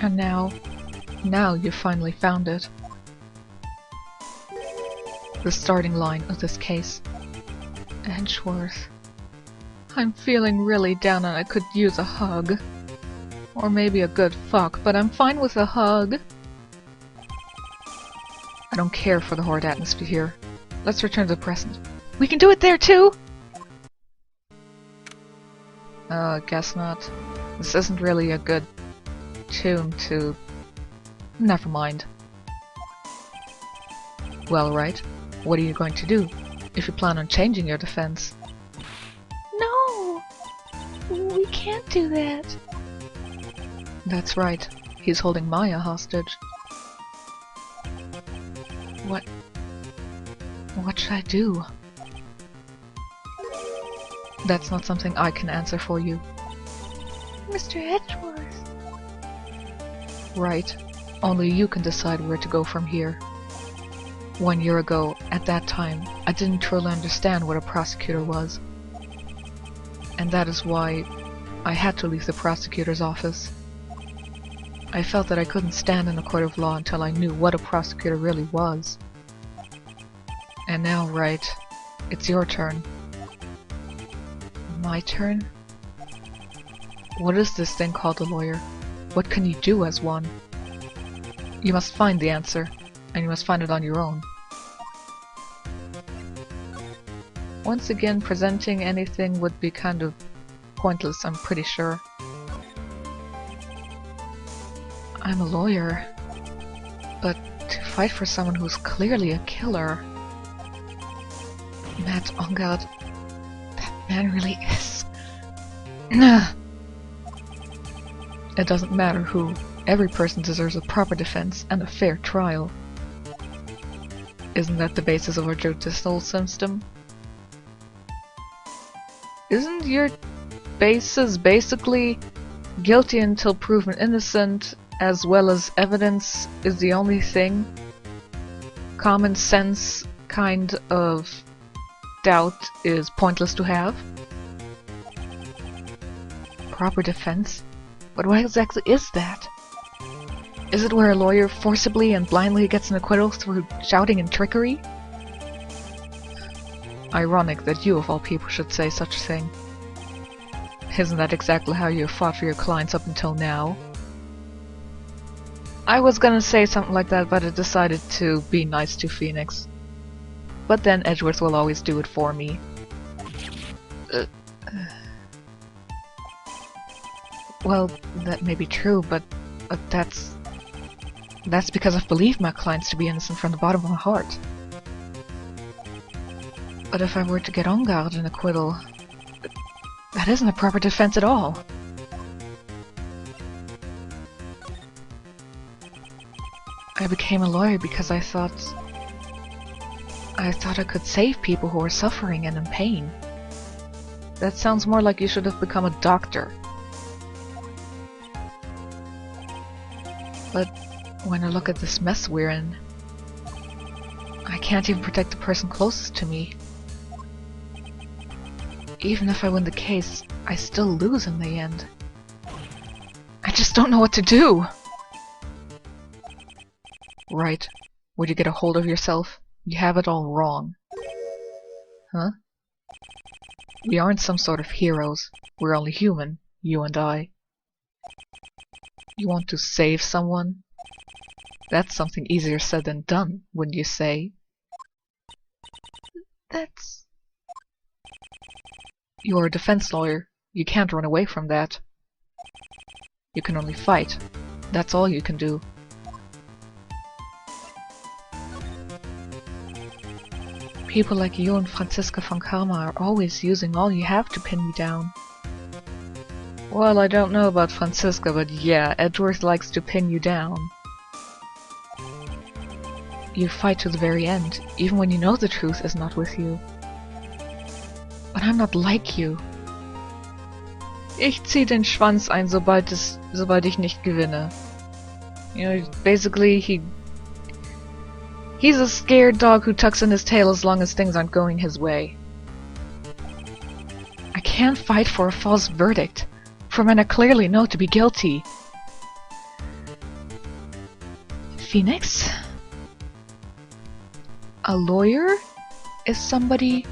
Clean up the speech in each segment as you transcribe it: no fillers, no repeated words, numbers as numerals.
And now you finally found it. The starting line of this case. Edgeworth. I'm feeling really down and I could use a hug. Or maybe a good fuck, but I'm fine with a hug. I don't care for the horrid atmosphere here. Let's return to the present. We can do it there too! Guess not. This isn't really a good tune to... Never mind. Well, right. What are you going to do, if you plan on changing your defense? No! We can't do that. That's right. He's holding Maya hostage. What should I do? That's not something I can answer for you. Mr. Edgeworth. Right. Only you can decide where to go from here. 1 year ago, at that time, I didn't truly understand what a prosecutor was. And that is why I had to leave the prosecutor's office. I felt that I couldn't stand in a court of law until I knew what a prosecutor really was. And now, right, it's your turn. My turn? What is this thing called a lawyer? What can you do as one? You must find the answer, and you must find it on your own. Once again, presenting anything would be kind of pointless, I'm pretty sure. I'm a lawyer, but to fight for someone who's clearly a killer... Matt Ongard, that man really is... It doesn't matter who. Every person deserves a proper defense and a fair trial. Isn't that the basis of our judicial system? Isn't your basis basically guilty until proven innocent, as well as evidence is the only thing? Common sense kind of doubt is pointless to have? Proper defense? But what exactly is that? Is it where a lawyer forcibly and blindly gets an acquittal through shouting and trickery? Ironic that you of all people should say such a thing. Isn't that exactly how you have fought for your clients up until now? I was gonna say something like that, but I decided to be nice to Phoenix. But then Edgeworth will always do it for me. Well, that may be true, but that's because I've believed my clients to be innocent from the bottom of my heart. But if I were to get on guard an acquittal, that isn't a proper defense at all. I became a lawyer because I thought I could save people who are suffering and in pain. That sounds more like you should have become a doctor. But when I look at this mess we're in, I can't even protect the person closest to me. Even if I win the case, I still lose in the end. I just don't know what to do! Right. Would you get a hold of yourself? You have it all wrong. Huh? We aren't some sort of heroes. We're only human, you and I. You want to save someone? That's something easier said than done, wouldn't you say? That's... You're a defense lawyer. You can't run away from that. You can only fight. That's all you can do. People like you and Franziska von Karma are always using all you have to pin me down. Well, I don't know about Franziska, but yeah, Edgeworth likes to pin you down. You fight to the very end, even when you know the truth is not with you. But I'm not like you. Ich zieh den Schwanz ein, sobald ich nicht gewinne. You know, basically he's a scared dog who tucks in his tail as long as things aren't going his way. I can't fight for a false verdict, for men I clearly know to be guilty. Phoenix? A lawyer is somebody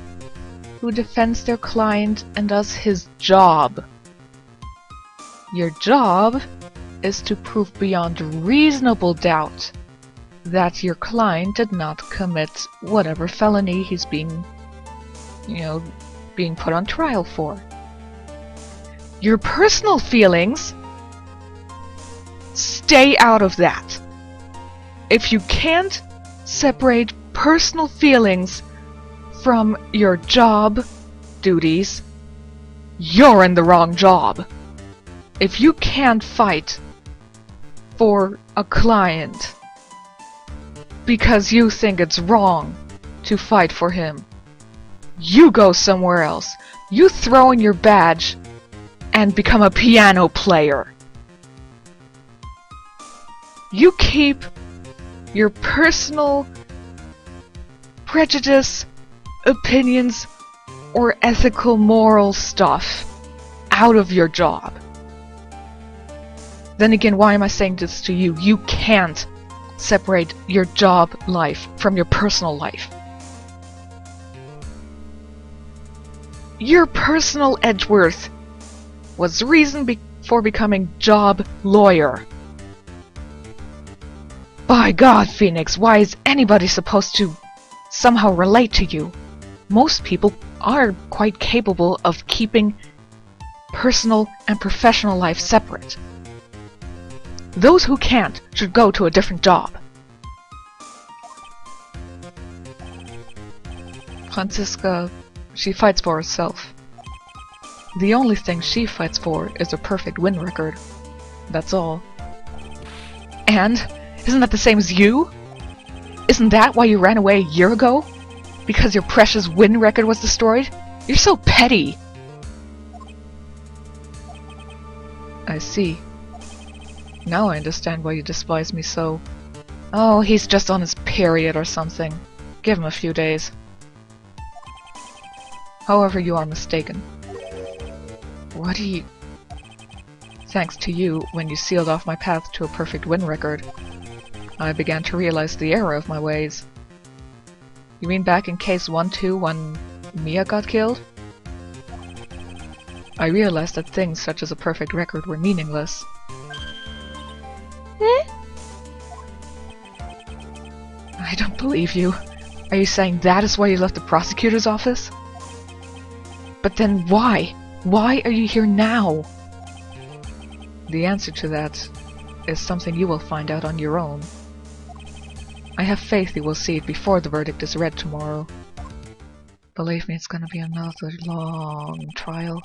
who defends their client and does his job. Your job is to prove beyond reasonable doubt that your client did not commit whatever felony he's being put on trial for. Your personal feelings, stay out of that. If you can't separate personal feelings from your job duties, you're in the wrong job. If you can't fight for a client because you think it's wrong to fight for him, you go somewhere else. You throw in your badge and become a piano player. You keep your personal prejudice, opinions, or ethical moral stuff out of your job. Then again, why am I saying this to you? You can't separate your job life from your personal life. Your personal Edgeworth was the reason for becoming job lawyer. By God, Phoenix, why is anybody supposed to somehow relate to you? Most people are quite capable of keeping personal and professional life separate. Those who can't should go to a different job. Franziska, she fights for herself. The only thing she fights for is a perfect win record. That's all. And isn't that the same as you? Isn't that why you ran away a year ago? Because your precious win record was destroyed? You're so petty! I see. Now I understand why you despise me so. Oh, he's just on his period or something. Give him a few days. However, you are mistaken. What do you... Thanks to you, when you sealed off my path to a perfect win record, I began to realize the error of my ways. You mean back in case 1-2 when Mia got killed? I realized that things such as a perfect record were meaningless. Eh? I don't believe you. Are you saying that is why you left the prosecutor's office? But then why? Why are you here now? The answer to that is something you will find out on your own. I have faith you will see it before the verdict is read tomorrow. Believe me, it's gonna be another long trial.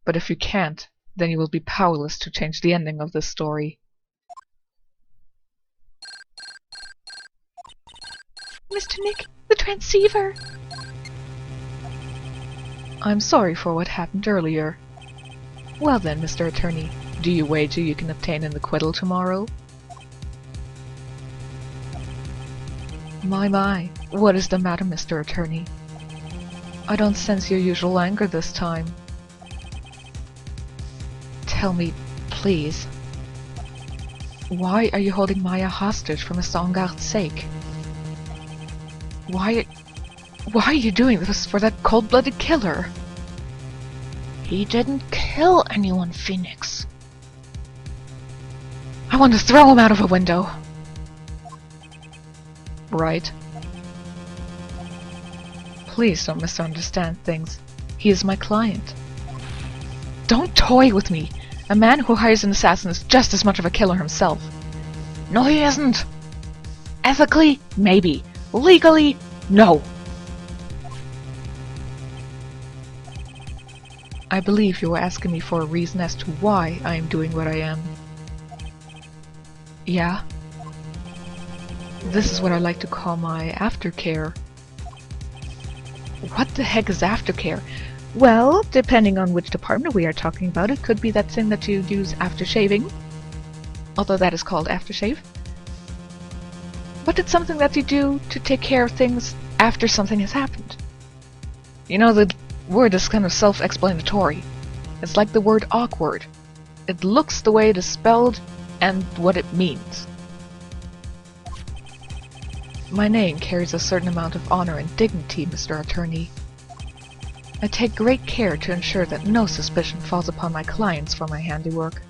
But if you can't, then you will be powerless to change the ending of this story. Mr. Nick, the transceiver! I'm sorry for what happened earlier. Well then, Mr. Attorney, do you wager you can obtain an acquittal tomorrow? My, what is the matter, Mr. Attorney? I don't sense your usual anger this time. Tell me, please. Why are you holding Maya hostage for Mr. Engarde's sake? Why are you doing this for that cold-blooded killer? He didn't kill anyone, Phoenix. I want to throw him out of a window. Right. Please don't misunderstand things. He is my client. Don't toy with me. A man who hires an assassin is just as much of a killer himself. No, he isn't. Ethically, maybe. Legally, no. I believe you were asking me for a reason as to why I am doing what I am. Yeah? This is what I like to call my aftercare. What the heck is aftercare? Well, depending on which department we are talking about, it could be that thing that you use after shaving. Although that is called aftershave. But it's something that you do to take care of things after something has happened. You know, the word is kind of self-explanatory. It's like the word awkward. It looks the way it is spelled and what it means. My name carries a certain amount of honor and dignity, Mr. Attorney. I take great care to ensure that no suspicion falls upon my clients for my handiwork.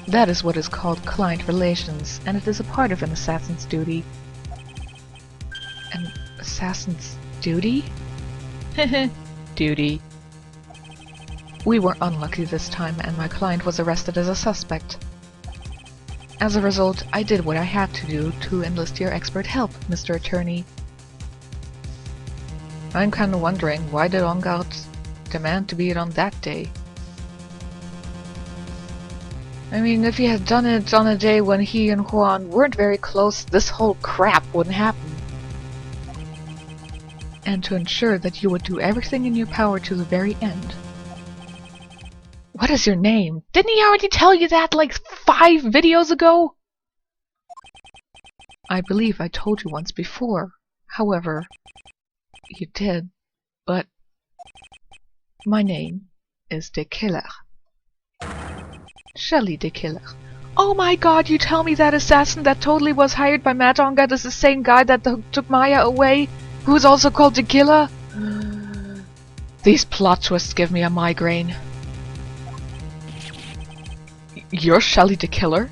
That is what is called client relations, and it is a part of an assassin's duty. An assassin's duty? Duty. We were unlucky this time, and my client was arrested as a suspect. As a result, I did what I had to do to enlist your expert help, Mr. Attorney. I'm kinda wondering, why did Ongard demand to be it on that day? I mean, if he had done it on a day when he and Juan weren't very close, this whole crap wouldn't happen. And to ensure that you would do everything in your power to the very end. What is your name? Didn't he already tell you that like 5 videos ago? I believe I told you once before. However, you did, but my name is De Killer. Shelley De Killer. Oh my god, you tell me that assassin that totally was hired by Matt Ongard is the same guy that took Maya away, who is also called De Killer? These plot twists give me a migraine. You're Shelley De Killer?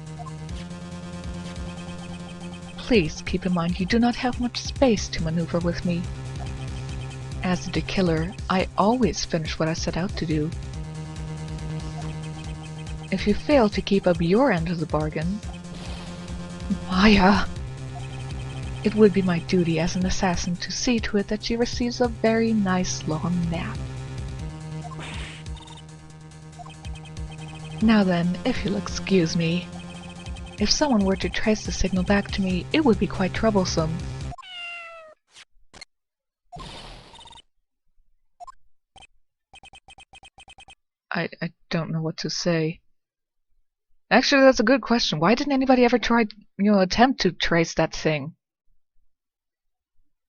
Please keep in mind you do not have much space to maneuver with me. As the killer, I always finish what I set out to do. If you fail to keep up your end of the bargain, Maya, it would be my duty as an assassin to see to it that she receives a very nice long nap. Now then, if you'll excuse me, if someone were to trace the signal back to me, it would be quite troublesome. I don't know what to say. Actually, that's a good question. Why didn't anybody ever try, attempt to trace that thing?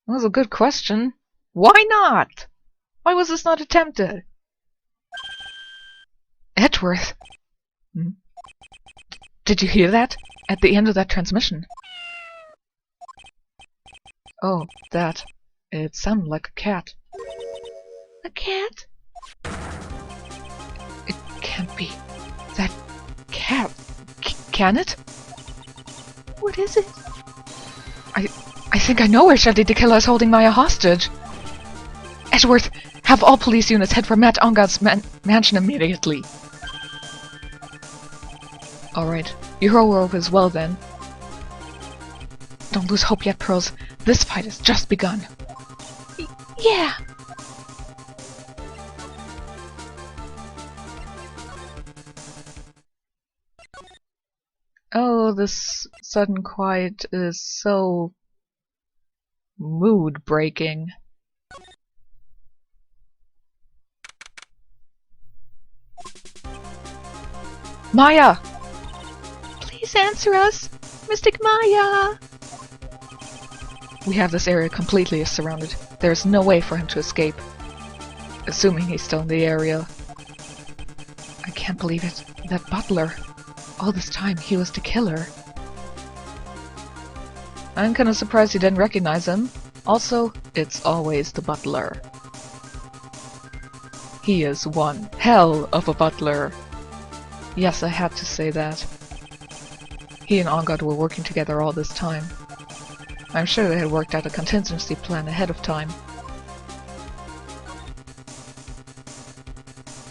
That was a good question. Why not? Why was this not attempted? Edgeworth! Did you hear that? At the end of that transmission. Oh, that. It sounded like a cat. A cat? It can't be. That cat. Can it? What is it? I think I know where Shelley De Killer is holding Maya hostage. Edgeworth, have all police units head for Matt Ongard's mansion immediately. Alright, you row over as well then. Don't lose hope yet, Pearls. This fight has just begun. Yeah! Oh, this sudden quiet is so mood-breaking. Maya! Please answer us! Mystic Maya! We have this area completely surrounded. There is no way for him to escape. Assuming he's still in the area. I can't believe it. That butler. All this time, he was the killer. I'm kinda surprised you didn't recognize him. Also, it's always the butler. He is one hell of a butler. Yes, I had to say that. He and Ongard were working together all this time. I'm sure they had worked out a contingency plan ahead of time.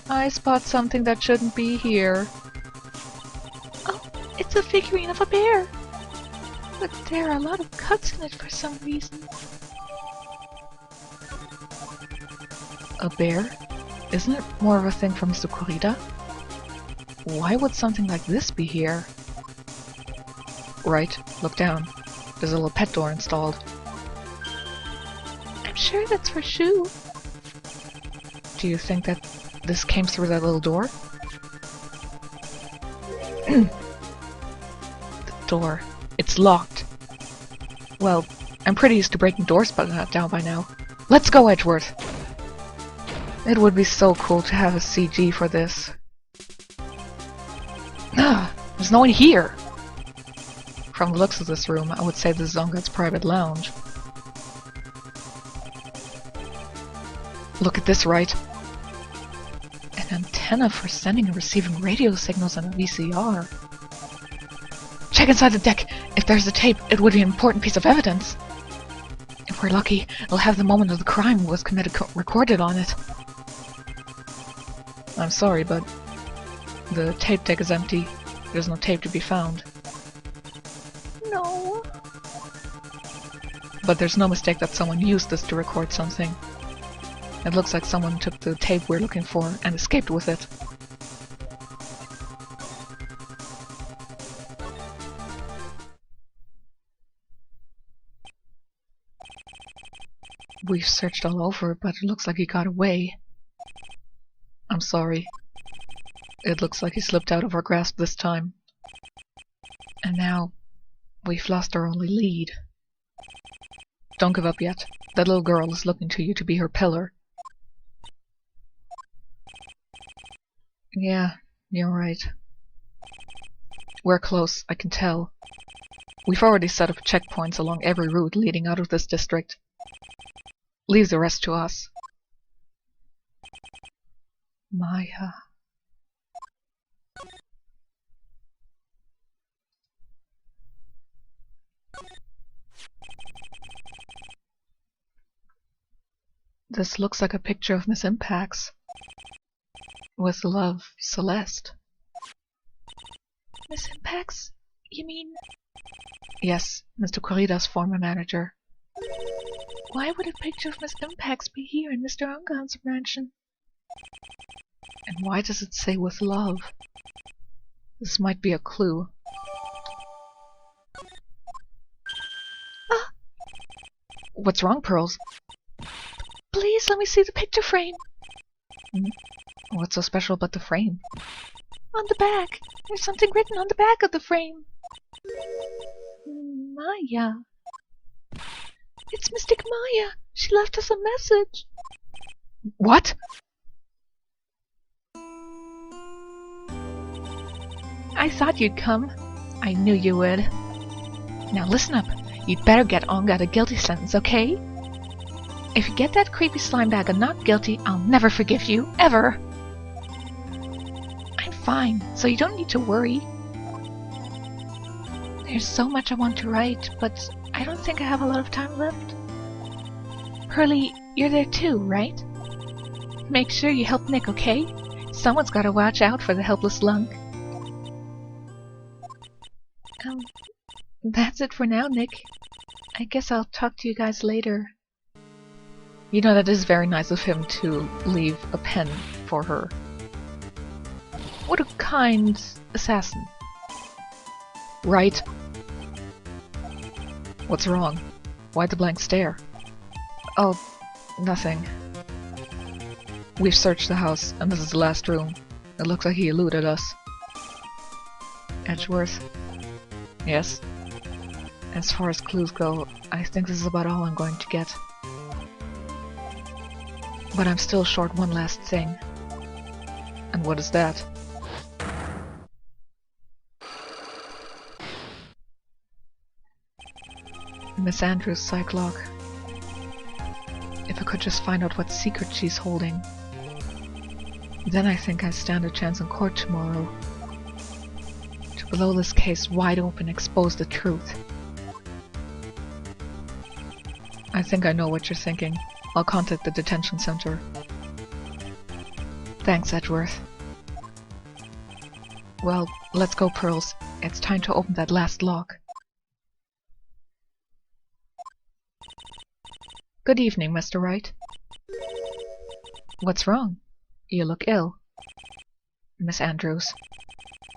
I spot something that shouldn't be here. Oh, it's a figurine of a bear. But there are a lot of cuts in it for some reason. A bear? Isn't it more of a thing from Mr. Corrida? Why would something like this be here? Right, look down. There's a little pet door installed. I'm sure that's for Shu. Do you think that this came through that little door? The door. It's locked. Well, I'm pretty used to breaking doors down by now. Let's go, Edgeworth! It would be so cool to have a CG for this. There's no one here! From the looks of this room, I would say this is Ongat's private lounge. Look at this, right? An antenna for sending and receiving radio signals on a VCR. Check inside the deck. If there's a tape, it would be an important piece of evidence. If we're lucky, it'll have the moment of the crime was committed recorded on it. I'm sorry, but the tape deck is empty. There's no tape to be found. No. But there's no mistake that someone used this to record something. It looks like someone took the tape we're looking for and escaped with it. We've searched all over, but it looks like he got away. I'm sorry. It looks like he slipped out of our grasp this time. And now, we've lost our only lead. Don't give up yet. That little girl is looking to you to be her pillar. Yeah, you're right. We're close, I can tell. We've already set up checkpoints along every route leading out of this district. Leave the rest to us. Maya. This looks like a picture of Miss Impax. With love, Celeste. Miss Impax? You mean... Yes, Mr. Corrida's former manager. Why would a picture of Miss Impax be here in Mr. Ungan's mansion? And why does it say with love? This might be a clue. Ah! What's wrong, Pearls? Please let me see the picture frame. What's so special about the frame? On the back. There's something written on the back of the frame. Maya. It's Mystic Maya. She left us a message. What? I thought you'd come. I knew you would. Now listen up. You'd better get Ongat a guilty sentence, okay? If you get that creepy slime bag a not guilty, I'll never forgive you, ever. I'm fine, so you don't need to worry. There's so much I want to write, but I don't think I have a lot of time left. Hurley, you're there too, right? Make sure you help Nick, okay? Someone's gotta watch out for the helpless lunk. That's it for now, Nick. I guess I'll talk to you guys later. You know, that is very nice of him to leave a pen for her. What a kind assassin. Right? What's wrong? Why the blank stare? Oh, nothing. We've searched the house, and this is the last room. It looks like he eluded us. Edgeworth? Yes? As far as clues go, I think this is about all I'm going to get. But I'm still short one last thing. And what is that? Miss Andrews' psych log. If I could just find out what secret she's holding. Then I think I stand a chance in court tomorrow. To blow this case wide open, expose the truth. I think I know what you're thinking. I'll contact the detention center. Thanks, Edgeworth. Well, let's go, Pearls. It's time to open that last lock. Good evening, Mr. Wright. What's wrong? You look ill. Miss Andrews,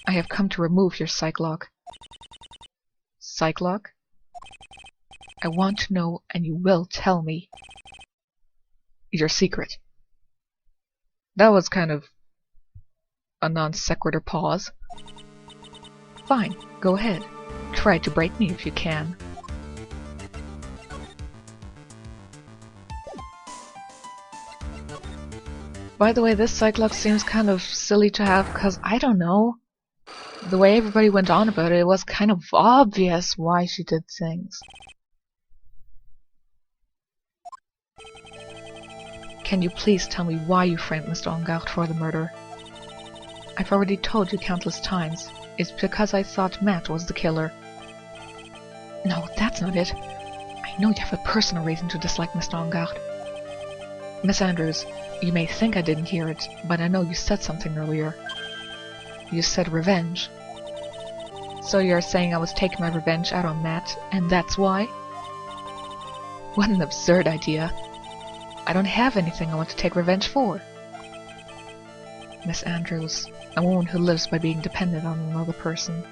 I have come to remove your psych lock. Psych lock? I want to know, and you will tell me. Your secret. That was kind of a non sequitur pause. Fine, go ahead. Try to break me if you can. By the way, this psych lock seems kind of silly to have, because I don't know. the way everybody went on about it, it was kind of obvious why she did things. Can you please tell me why you framed Mr. Engarde for the murder? I've already told you countless times. It's because I thought Matt was the killer. No, that's not it. I know you have a personal reason to dislike Mr. Engarde. Miss Andrews, you may think I didn't hear it, but I know you said something earlier. You said revenge. So you're saying I was taking my revenge out on Matt, and that's why? What an absurd idea. I don't have anything I want to take revenge for. Miss Andrews, a woman who lives by being dependent on another person.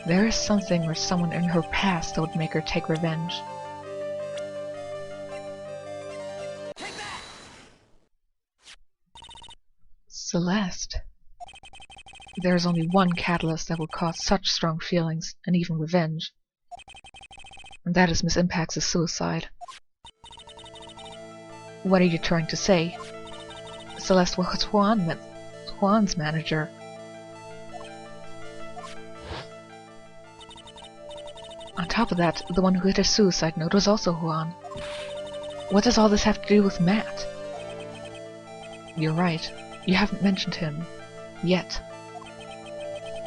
There is something or someone in her past that would make her take revenge. Celeste. There is only one catalyst that will cause such strong feelings, and even revenge. And that is Miss Impax's suicide. What are you trying to say? Celeste was Juan's manager. On top of that, the one who hit her suicide note was also Juan. What does all this have to do with Matt? You're right. You haven't mentioned him. Yet.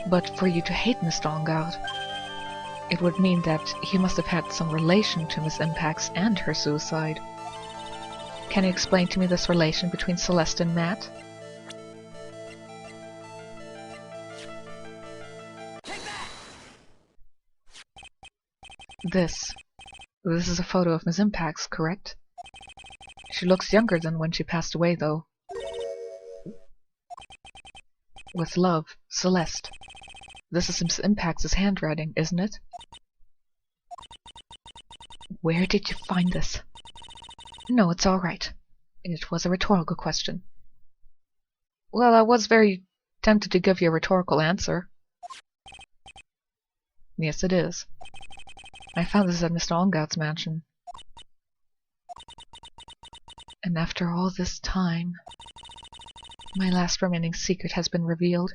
But for you to hate Mr. Engarde, it would mean that he must have had some relation to Miss Impax and her suicide. Can you explain to me this relation between Celeste and Matt? This is a photo of Miss Impax, correct? She looks younger than when she passed away, though. With love, Celeste. This is Miss Impax's handwriting, isn't it? Where did you find this? No, it's all right. It was a rhetorical question. Well, I was very tempted to give you a rhetorical answer. Yes, it is. I found this at Mr. Engarde's mansion. And after all this time, my last remaining secret has been revealed.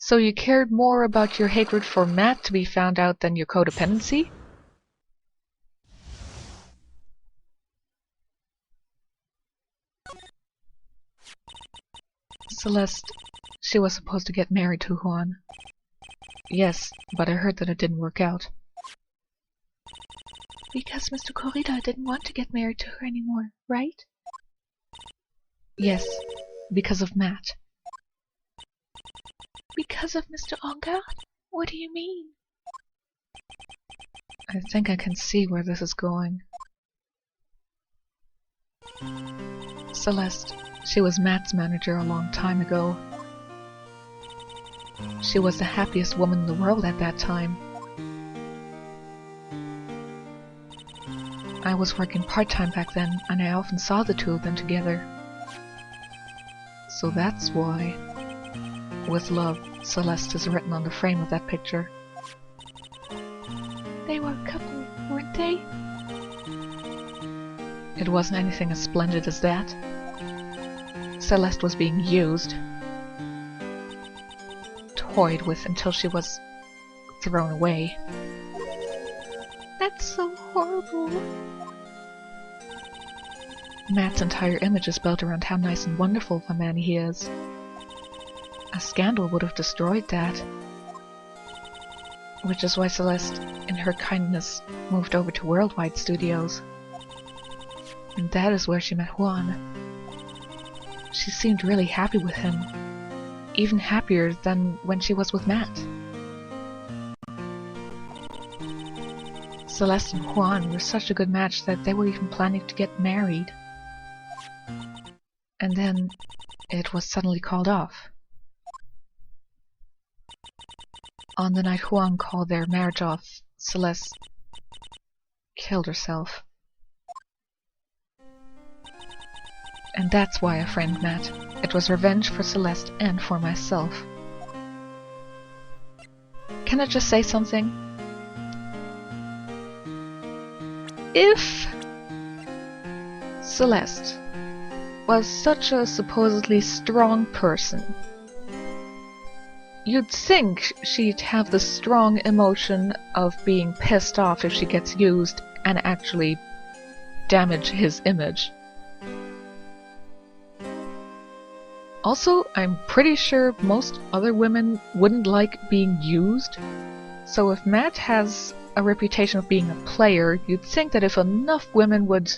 So you cared more about your hatred for Matt to be found out than your codependency? Celeste, she was supposed to get married to Juan. Yes, but I heard that it didn't work out. Because Mr. Corrida didn't want to get married to her anymore, right? Yes, because of Matt. Because of Mr. Engarde? What do you mean? I think I can see where this is going. Celeste, she was Matt's manager a long time ago. She was the happiest woman in the world at that time. I was working part-time back then, and I often saw the two of them together. So that's why, with love, Celeste is written on the frame of that picture. They were a couple, weren't they? It wasn't anything as splendid as that. Celeste was being used, toyed with until she was thrown away. That's so horrible. Matt's entire image is built around how nice and wonderful of a man he is. A scandal would have destroyed that. Which is why Celeste, in her kindness, moved over to Worldwide Studios. And that is where she met Juan. She seemed really happy with him. Even happier than when she was with Matt. Celeste and Juan were such a good match that they were even planning to get married. And then, it was suddenly called off. On the night Juan called their marriage off, Celeste killed herself. And that's why I framed Matt. It was revenge for Celeste and for myself. Can I just say something? If Celeste was such a supposedly strong person, you'd think she'd have the strong emotion of being pissed off if she gets used and actually damage his image. Also, I'm pretty sure most other women wouldn't like being used, so if Matt has a reputation of being a player, you'd think that if enough women would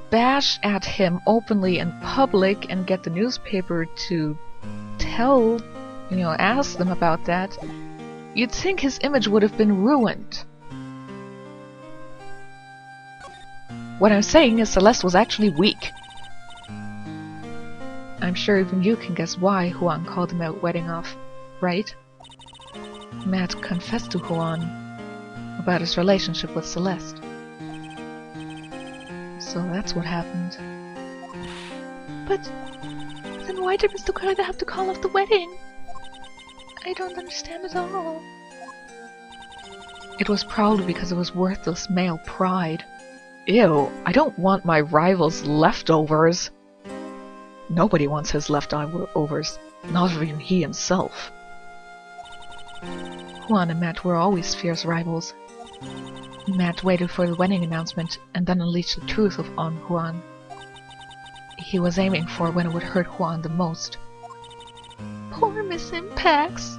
bash at him openly in public and get the newspaper to tell, ask them about that, you'd think his image would have been ruined. What I'm saying is Celeste was actually weak. I'm sure even you can guess why Juan called him out wedding off, right? Matt confessed to Juan about his relationship with Celeste. So that's what happened. But then why did Mr. Carter have to call off the wedding? I don't understand at all. It was probably because it was worthless male pride. Ew, I don't want my rival's leftovers. Nobody wants his leftovers, not even he himself. Juan and Matt were always fierce rivals. Matt waited for the wedding announcement and then unleashed the truth on Juan. He was aiming for when it would hurt Juan the most. Poor Miss Impax.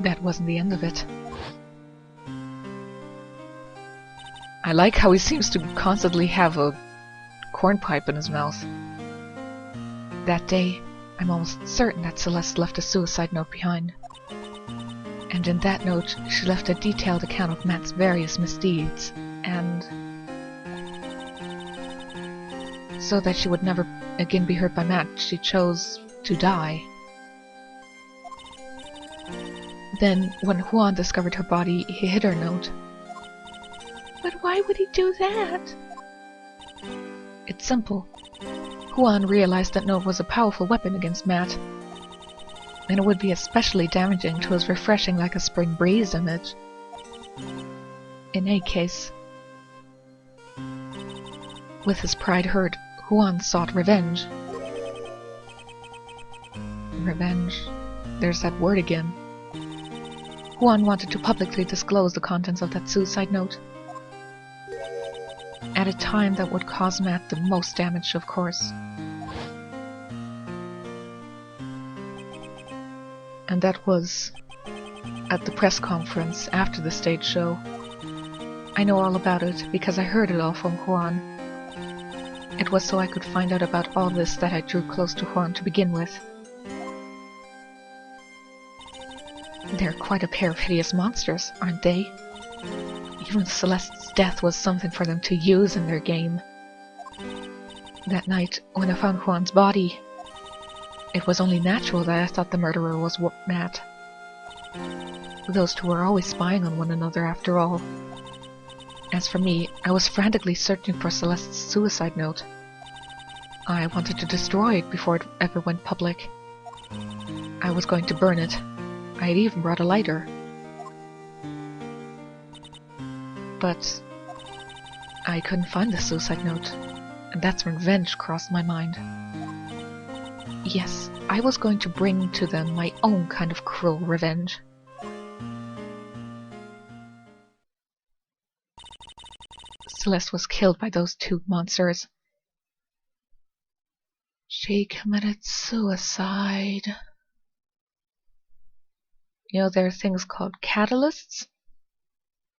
That wasn't the end of it. I like how he seems to constantly have a cornpipe in his mouth. That day, I'm almost certain that Celeste left a suicide note behind. And in that note, she left a detailed account of Matt's various misdeeds, and so that she would never again be hurt by Matt, she chose to die. Then, when Juan discovered her body, he hid her note. But why would he do that? It's simple. Juan realized that note was a powerful weapon against Matt, and it would be especially damaging to his refreshing like a spring breeze image. In any case, with his pride hurt, Juan sought revenge. Revenge. There's that word again. Juan wanted to publicly disclose the contents of that suicide note. At a time that would cause Matt the most damage, of course. And that was at the press conference after the stage show. I know all about it because I heard it all from Juan. It was so I could find out about all this that I drew close to Juan to begin with. They're quite a pair of hideous monsters, aren't they? Even Celeste's death was something for them to use in their game. That night, when I found Juan's body, it was only natural that I thought the murderer was Matt. Those two were always spying on one another after all. As for me, I was frantically searching for Celeste's suicide note. I wanted to destroy it before it ever went public. I was going to burn it. I had even brought a lighter. But I couldn't find the suicide note, and that's when revenge crossed my mind. Yes, I was going to bring to them my own kind of cruel revenge. Celeste was killed by those two monsters. She committed suicide. There are things called catalysts,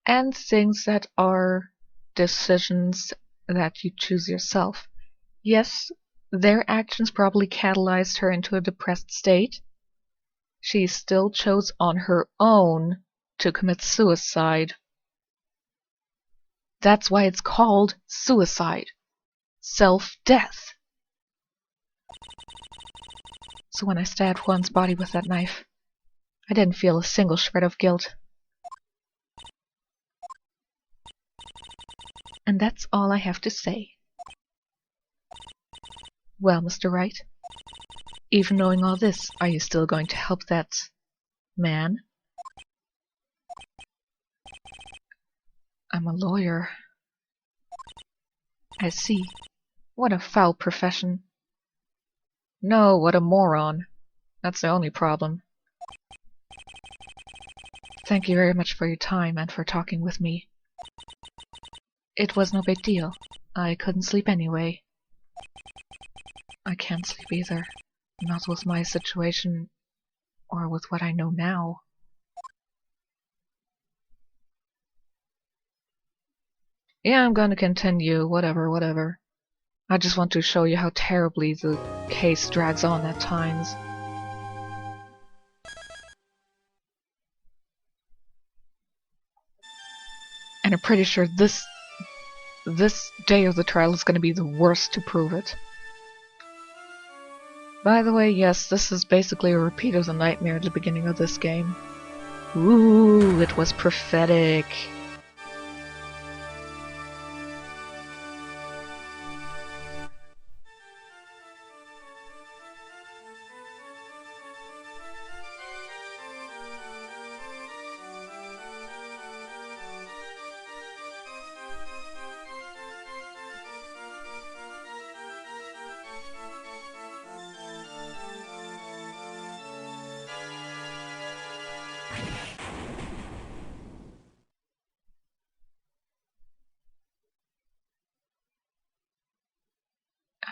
and things that are decisions that you choose yourself. Yes, their actions probably catalyzed her into a depressed state. She still chose on her own to commit suicide. That's why it's called suicide. Self-death. So when I stabbed Juan's body with that knife, I didn't feel a single shred of guilt. And that's all I have to say. Well, Mr. Wright, even knowing all this, are you still going to help that man? I'm a lawyer. I see. What a foul profession. No, what a moron. That's the only problem. Thank you very much for your time and for talking with me. It was no big deal. I couldn't sleep anyway. I can't sleep either. Not with my situation, or with what I know now. Yeah, I'm gonna continue, whatever. I just want to show you how terribly the case drags on at times. And I'm pretty sure this day of the trial is gonna be the worst to prove it. By the way, yes, this is basically a repeat of the nightmare at the beginning of this game. Ooh, it was prophetic.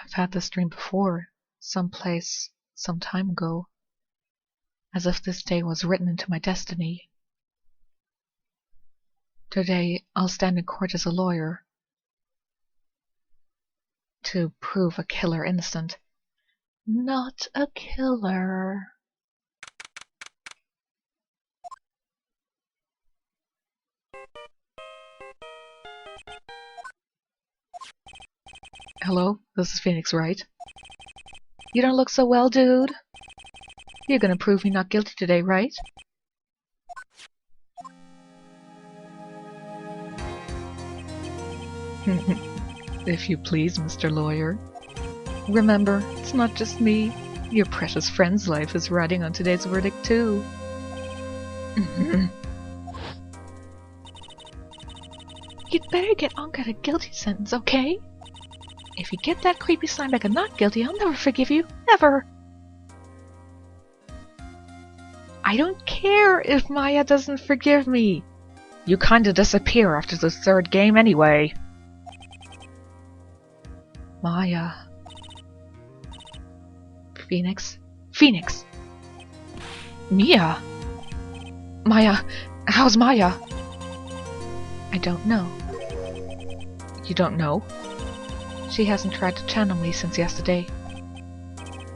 I've had this dream before, someplace, some time ago, as if this day was written into my destiny. Today, I'll stand in court as a lawyer to prove a killer innocent. Not a killer. Hello, this is Phoenix, right? You don't look so well, dude. You're gonna prove me not guilty today, right? If you please, Mr. Lawyer. Remember, it's not just me. Your precious friend's life is riding on today's verdict, too. You'd better get on got a guilty sentence, okay? If you get that creepy slime bag and not guilty, I'll never forgive you. Never! I don't care if Maya doesn't forgive me. You kinda disappear after the third game anyway. Maya. Phoenix? Phoenix! Mia! Maya! How's Maya? I don't know. You don't know? She hasn't tried to channel me since yesterday.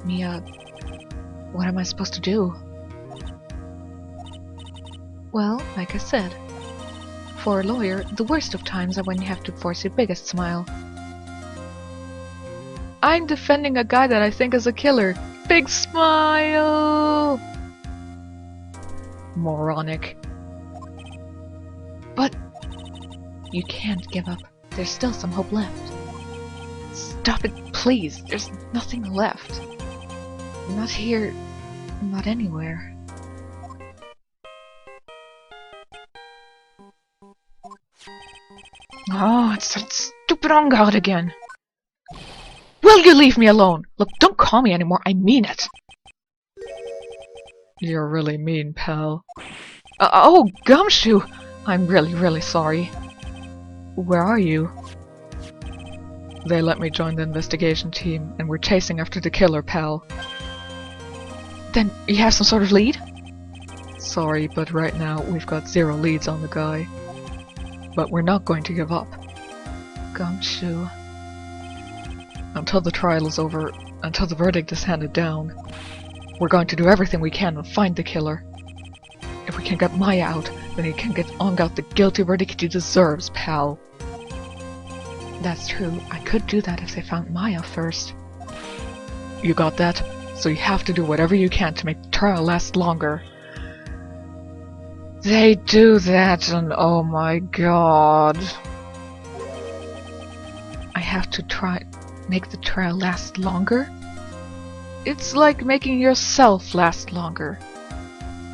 Mia, what am I supposed to do? Well, like I said, for a lawyer, the worst of times are when you have to force your biggest smile. I'm defending a guy that I think is a killer. Big smile! Moronic. But you can't give up. There's still some hope left. Stop it, please. There's nothing left. Not here. Not anywhere. Oh, it's that stupid on guard again. Will you leave me alone? Look, don't call me anymore. I mean it. You're really mean, pal. Oh, Gumshoe! I'm really sorry. Where are you? They let me join the investigation team, and we're chasing after the killer, pal. Then you have some sort of lead? Sorry, but right now we've got 0 leads on the guy. But we're not going to give up. Gumshoe. Until the trial is over, until the verdict is handed down, we're going to do everything we can and find the killer. If we can get Maya out, then he can get Ongout the guilty verdict he deserves, pal. That's true. I could do that if they found Maya first. You got that? So you have to do whatever you can to make the trial last longer. They do that, and oh my god. I have to make the trial last longer? It's like making yourself last longer.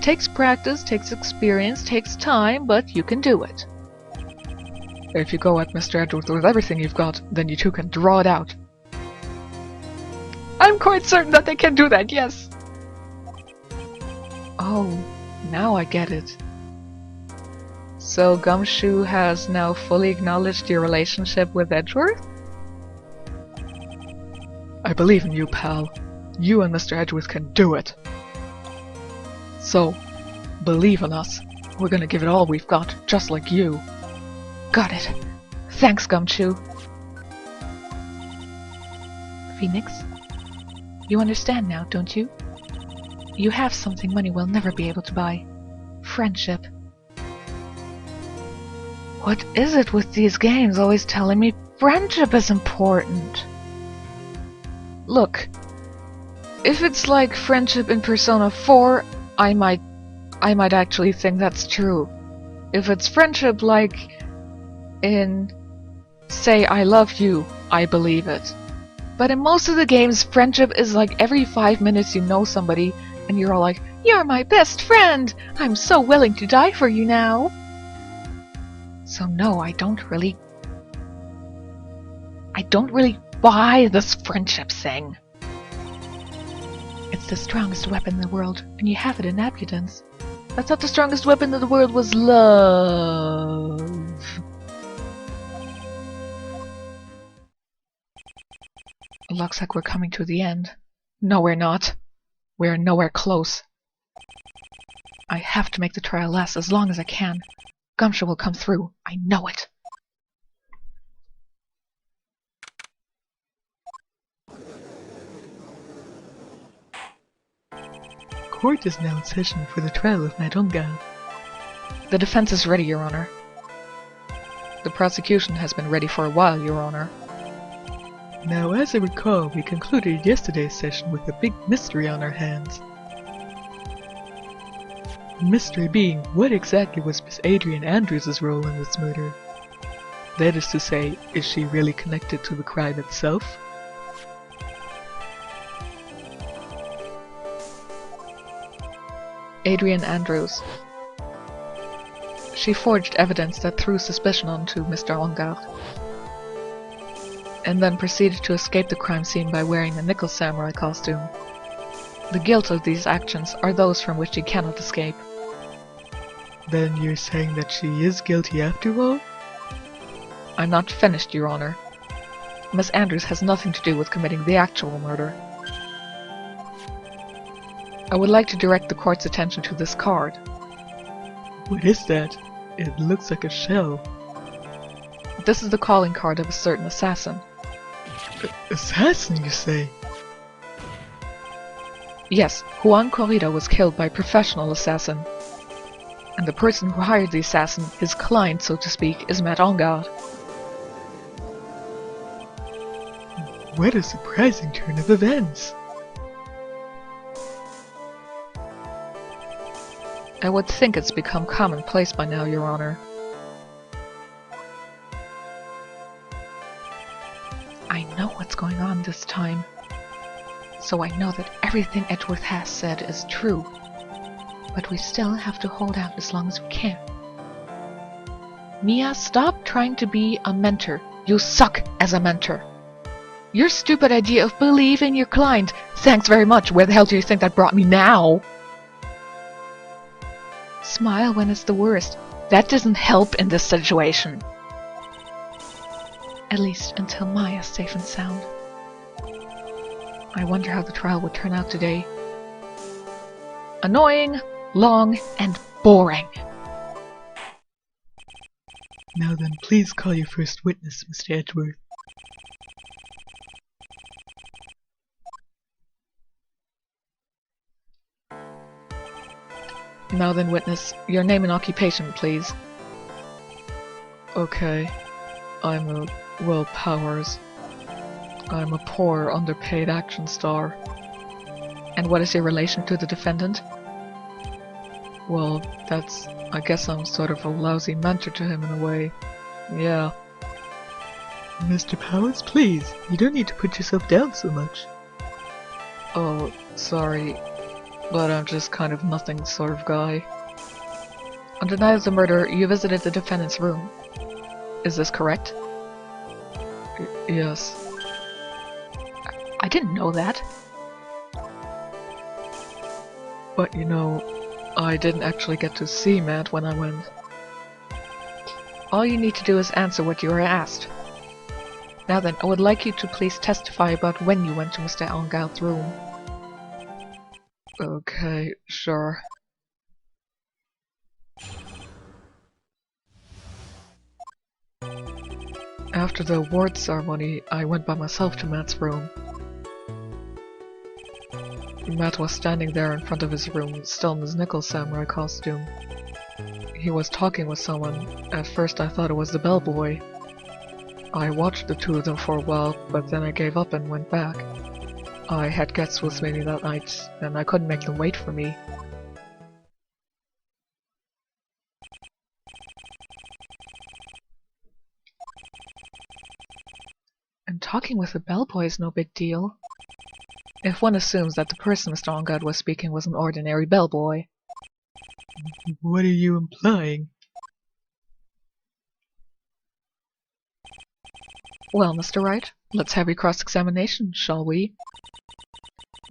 Takes practice, takes experience, takes time, but you can do it. If you go at Mr. Edgeworth with everything you've got, then you two can draw it out. I'm quite certain that they can do that, yes! Oh, now I get it. So Gumshoe has now fully acknowledged your relationship with Edgeworth? I believe in you, pal. You and Mr. Edgeworth can do it. So, believe in us. We're gonna give it all we've got, just like you. Got it. Thanks, Gumshoe. Phoenix, you understand now, don't you? You have something money will never be able to buy. Friendship. What is it with these games always telling me friendship is important? Look, if it's like friendship in Persona 4, I might actually think that's true. If it's friendship like in, say, I love you, I believe it. But in most of the games, friendship is like every 5 minutes you know somebody, and you're all like, "You're my best friend! I'm so willing to die for you now!" So no, I don't really buy this friendship thing. It's the strongest weapon in the world, and you have it in abundance. I thought the strongest weapon in the world was love. Looks like we're coming to the end. No, we're not. We're nowhere close. I have to make the trial last as long as I can. Gumshoe will come through. I know it. Court is now in session for the trial of Madonga. The defense is ready, Your Honor. The prosecution has been ready for a while, Your Honor. Now, as I recall, we concluded yesterday's session with a big mystery on our hands. The mystery being, what exactly was Miss Adrian Andrews' role in this murder? That is to say, is she really connected to the crime itself? Adrian Andrews. She forged evidence that threw suspicion onto Mr. Engard, and then proceeded to escape the crime scene by wearing a nickel samurai costume. The guilt of these actions are those from which she cannot escape. Then you're saying that she is guilty after all? I'm not finished, Your Honor. Miss Andrews has nothing to do with committing the actual murder. I would like to direct the court's attention to this card. What is that? It looks like a shell. This is the calling card of a certain assassin. Assassin, you say? Yes, Juan Corrida was killed by a professional assassin. And the person who hired the assassin, his client so to speak, is Matt Engard. What a surprising turn of events! I would think it's become commonplace by now, Your Honor. I know what's going on this time. So I know that everything Edgeworth has said is true. But we still have to hold out as long as we can. Mia, stop trying to be a mentor. You suck as a mentor. Your stupid idea of believing your client. Thanks very much. Where the hell do you think that brought me now? Smile when it's the worst. That doesn't help in this situation. At least until Maya's safe and sound. I wonder how the trial would turn out today. Annoying, long, and boring. Now then, please call your first witness, Mr. Edgeworth. Now then, witness, your name and occupation, please. Okay. I'm Will Powers. I'm a poor, underpaid action star. And what is your relation to the defendant? Well, I guess I'm sort of a lousy mentor to him in a way. Yeah. Mr. Powers, please, you don't need to put yourself down so much. Oh, sorry, but I'm just kind of nothing sort of guy. On the night of the murder, you visited the defendant's room. Is this correct? Yes. I didn't know that. But you know, I didn't actually get to see Matt when I went. All you need to do is answer what you are asked. Now then, I would like you to please testify about when you went to Mr. Engelt's room. Okay, sure. After the award ceremony, I went by myself to Matt's room. Matt was standing there in front of his room, still in his nickel samurai costume. He was talking with someone. At first I thought it was the bellboy. I watched the two of them for a while, but then I gave up and went back. I had guests with me that night, and I couldn't make them wait for me. And talking with a bellboy is no big deal. If one assumes that the person Mr. Engelt was speaking was an ordinary bellboy. What are you implying? Well, Mr. Wright, let's have your cross-examination, shall we?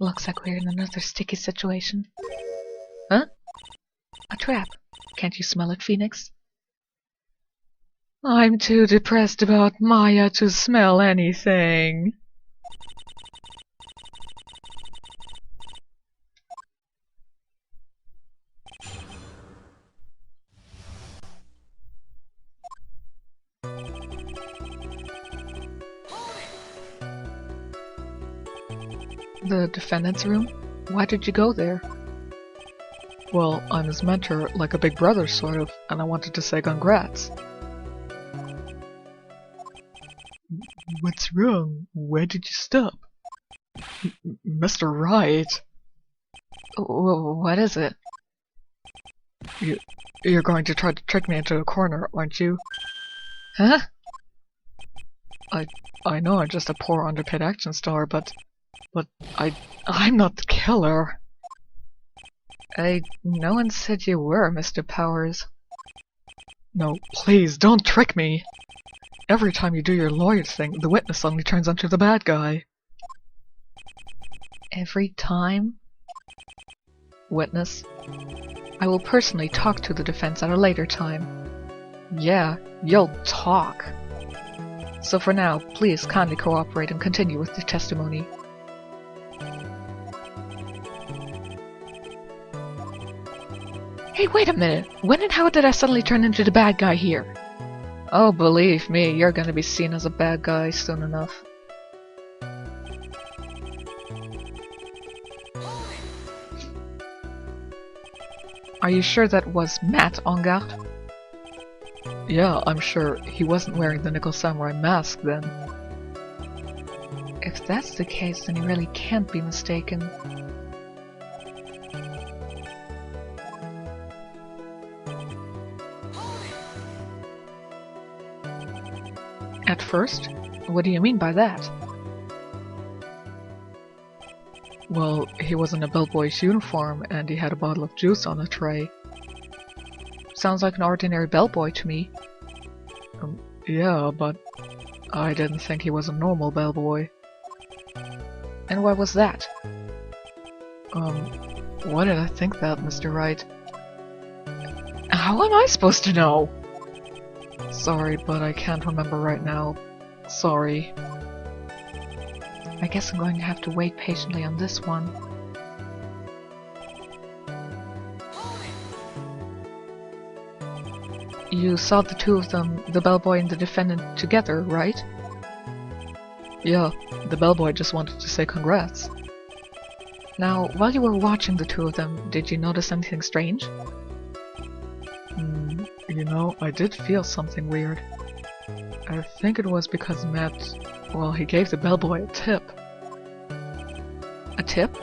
Looks like we're in another sticky situation. Huh? A trap. Can't you smell it, Phoenix? I'm too depressed about Maya to smell anything. The defendant's room? Why did you go there? Well, I'm his mentor, like a big brother sort of, and I wanted to say congrats. What's wrong? Where did you stop? Mr. Wright! What is it? You're going to try to trick me into a corner, aren't you? Huh? I know I'm just a poor underpaid action star, but I'm not the killer. No one said you were, Mr. Powers. No, please, don't trick me! Every time you do your lawyer thing, the witness suddenly turns into the bad guy. Every time? Witness, I will personally talk to the defense at a later time. Yeah, you'll talk. So for now, please kindly cooperate and continue with the testimony. Hey, wait a minute! When and how did I suddenly turn into the bad guy here? Oh, believe me, you're gonna be seen as a bad guy soon enough. Are you sure that was Matt Engelt? Yeah, I'm sure. He wasn't wearing the Nickel Samurai mask then. If that's the case, then he really can't be mistaken. At first? What do you mean by that? Well, he was in a bellboy's uniform and he had a bottle of juice on a tray. Sounds like an ordinary bellboy to me. Yeah, but I didn't think he was a normal bellboy. And why was that? Why did I think that, Mr. Wright? How am I supposed to know? Sorry, but I can't remember right now. Sorry. I guess I'm going to have to wait patiently on this one. You saw the two of them, the bellboy and the defendant, together, right? Yeah, the bellboy just wanted to say congrats. Now, while you were watching the two of them, did you notice anything strange? You know, I did feel something weird. I think it was because Matt, well, he gave the bellboy a tip. A tip?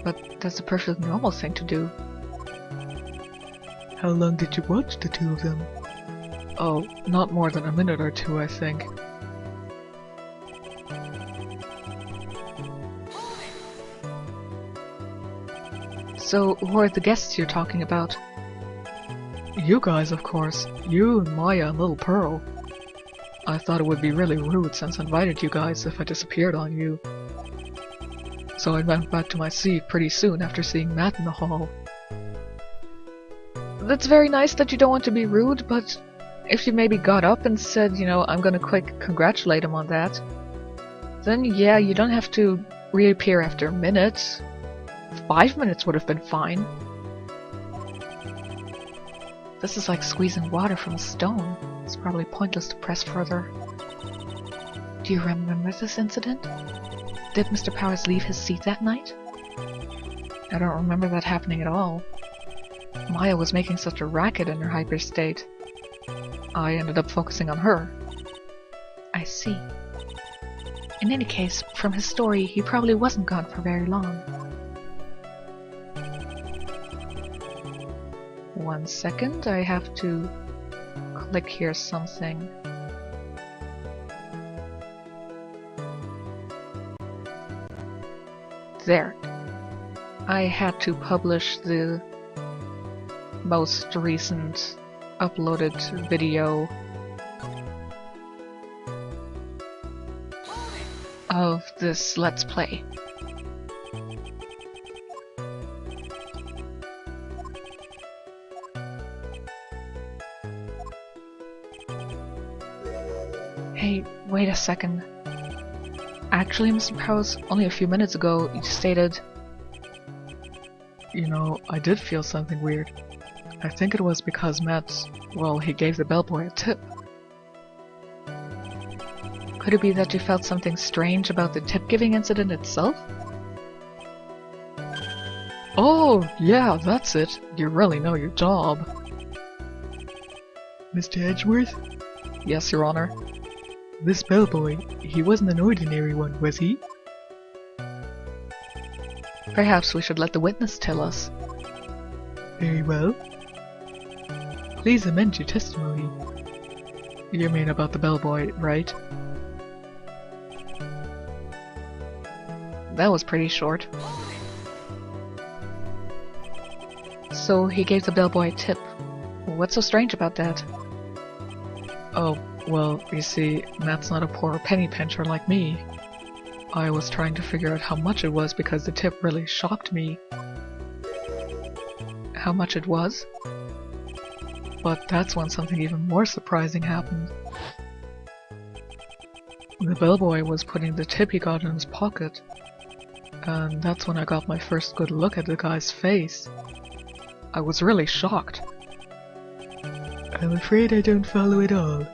But that's a perfectly normal thing to do. How long did you watch the two of them? Oh, not more than a minute or two, I think. So, who are the guests you're talking about? You guys, of course. You and Maya and Little Pearl. I thought it would be really rude since I invited you guys if I disappeared on you. So I went back to my seat pretty soon after seeing Matt in the hall. that's very nice that you don't want to be rude, but if you maybe got up and said, you know, I'm gonna quick congratulate him on that, then yeah, you don't have to reappear after a minute. 5 minutes would have been fine. This is like squeezing water from a stone. It's probably pointless to press further. Do you remember this incident? Did Mr. Powers leave his seat that night? I don't remember that happening at all. Maya was making such a racket in her hyper state. I ended up focusing on her. I see. In any case, from his story, he probably wasn't gone for very long. 1 second, I have to click here something. There. I had to publish the most recent uploaded video of this Let's Play. Hey, wait a second. Actually, Mr. Powers, only a few minutes ago you stated... You know, I did feel something weird. I think it was because Matt, well, he gave the bellboy a tip. Could it be that you felt something strange about the tip-giving incident itself? Oh, yeah, that's it. You really know your job. Mr. Edgeworth? Yes, Your Honor. This bellboy, he wasn't an ordinary one, was he? Perhaps we should let the witness tell us. Very well. Please amend your testimony. You mean about the bellboy, right? That was pretty short. So he gave the bellboy a tip. What's so strange about that? Oh, well, you see, Matt's not a poor penny pincher like me. I was trying to figure out how much it was because the tip really shocked me. How much it was? But that's when something even more surprising happened. The bellboy was putting the tip he got in his pocket, and that's when I got my first good look at the guy's face. I was really shocked. I'm afraid I don't follow at all.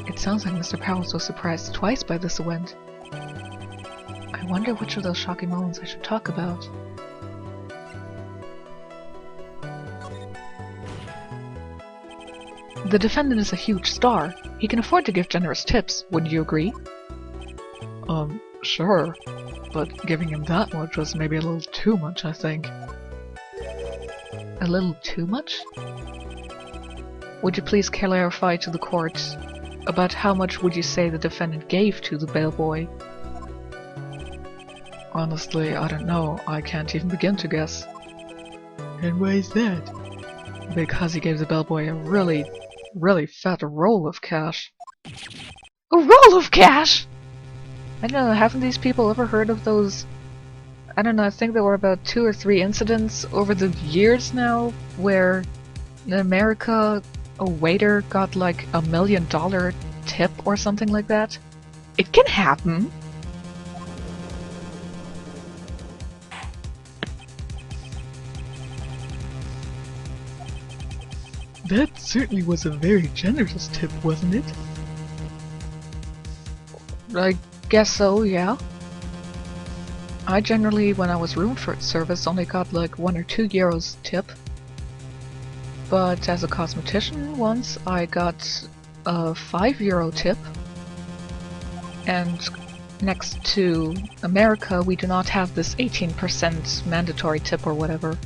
It sounds like Mr. Powers was surprised twice by this event. I wonder which of those shocking moments I should talk about. The defendant is a huge star. He can afford to give generous tips, wouldn't you agree? Sure. But giving him that much was maybe a little too much, I think. A little too much? Would you please clarify to the court about how much would you say the defendant gave to the bellboy? Honestly, I don't know. I can't even begin to guess. And why is that? Because he gave the bellboy a really fat roll of cash. A roll of cash?! I don't know, haven't these people ever heard of those... I don't know, I think there were about 2 or 3 incidents over the years now where in America a waiter got like $1 million tip or something like that? It can happen! That certainly was a very generous tip, wasn't it? I guess so, yeah. I generally, when I was room service, only got like 1 or 2 euros tip. But as a cosmetician, once I got a €5 tip. And next to America, we do not have this 18% mandatory tip or whatever.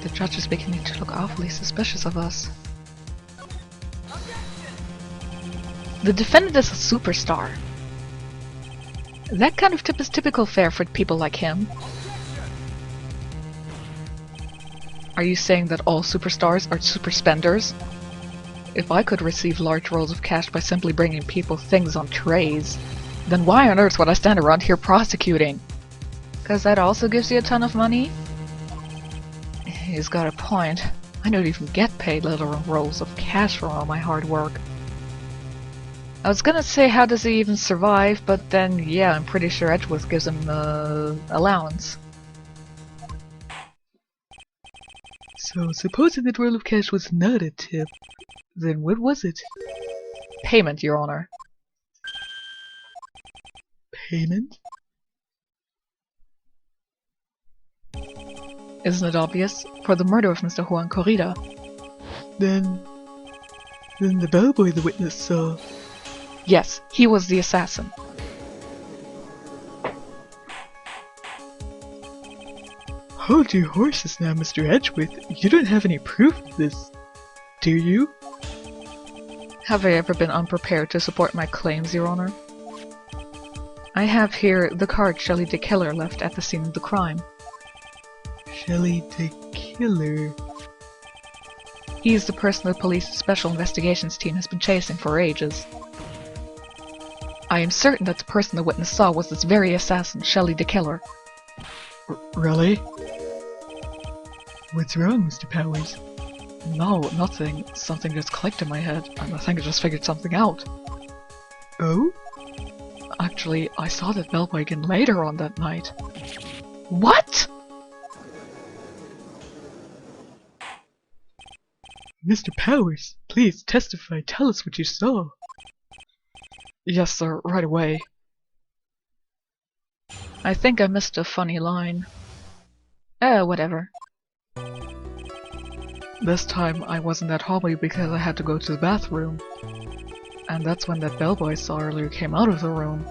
The judge is beginning to look awfully suspicious of us. The defendant is a superstar. That kind of tip is typical fare for people like him. Are you saying that all superstars are super spenders? If I could receive large rolls of cash by simply bringing people things on trays, then why on earth would I stand around here prosecuting? 'Cause that also gives you a ton of money? He's got a point. I don't even get paid literal rolls of cash for all my hard work. I was gonna say, how does he even survive, but then, yeah, I'm pretty sure Edgeworth gives him allowance. So, supposing that roll of cash was not a tip, then what was it? Payment, Your Honor. Payment? Isn't it obvious? For the murder of Mr. Juan Corrida. Then the bellboy the witness saw... Yes, he was the assassin. Hold your horses now, Mr. Edgeworth. You don't have any proof of this, do you? Have I ever been unprepared to support my claims, Your Honor? I have here the card Shelley the Killer left at the scene of the crime. Shelley the Killer? He's the person the police's special investigations team has been chasing for ages. I am certain that the person the witness saw was this very assassin, Shelley the Killer. Really? What's wrong, Mr. Powers? No, nothing. Something just clicked in my head, and I think I just figured something out. Oh? Actually, I saw that bellboy again later on that night. What?! Mr. Powers, please testify. Tell us what you saw. Yes, sir, right away. I think I missed a funny line. Whatever. This time I wasn't at home because I had to go to the bathroom. And that's when that bellboy I saw earlier came out of the room.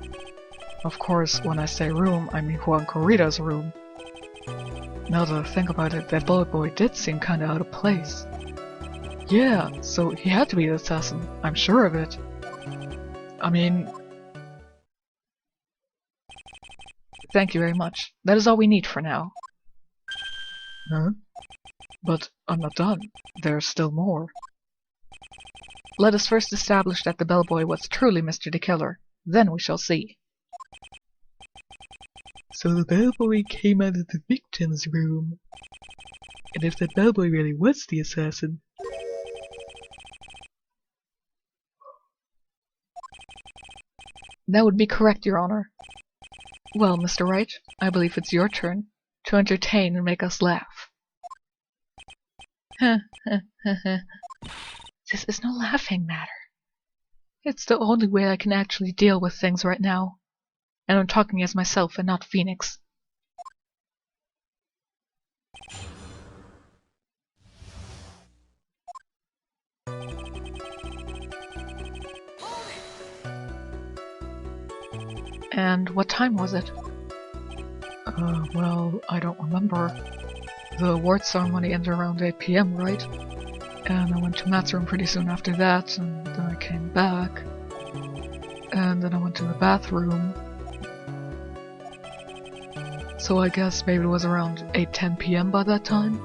Of course, when I say room, I mean Juan Corrida's room. Now that I think about it, that bellboy did seem kinda out of place. Yeah, so he had to be the assassin. I'm sure of it. I mean... Thank you very much. That is all we need for now. Huh? But I'm not done. There's still more. Let us first establish that the bellboy was truly Mr. the Killer. Then we shall see. So the bellboy came out of the victim's room. And if that bellboy really was the assassin... That would be correct, Your Honor. Well, Mr. Wright, I believe it's your turn to entertain and make us laugh. This is no laughing matter. It's the only way I can actually deal with things right now. And I'm talking as myself and not Phoenix. And what time was it? Well, I don't remember. The award ceremony ended around 8 PM, right? And I went to Matt's room pretty soon after that, and then I came back. And then I went to the bathroom. So I guess maybe it was around 8-10 PM by that time?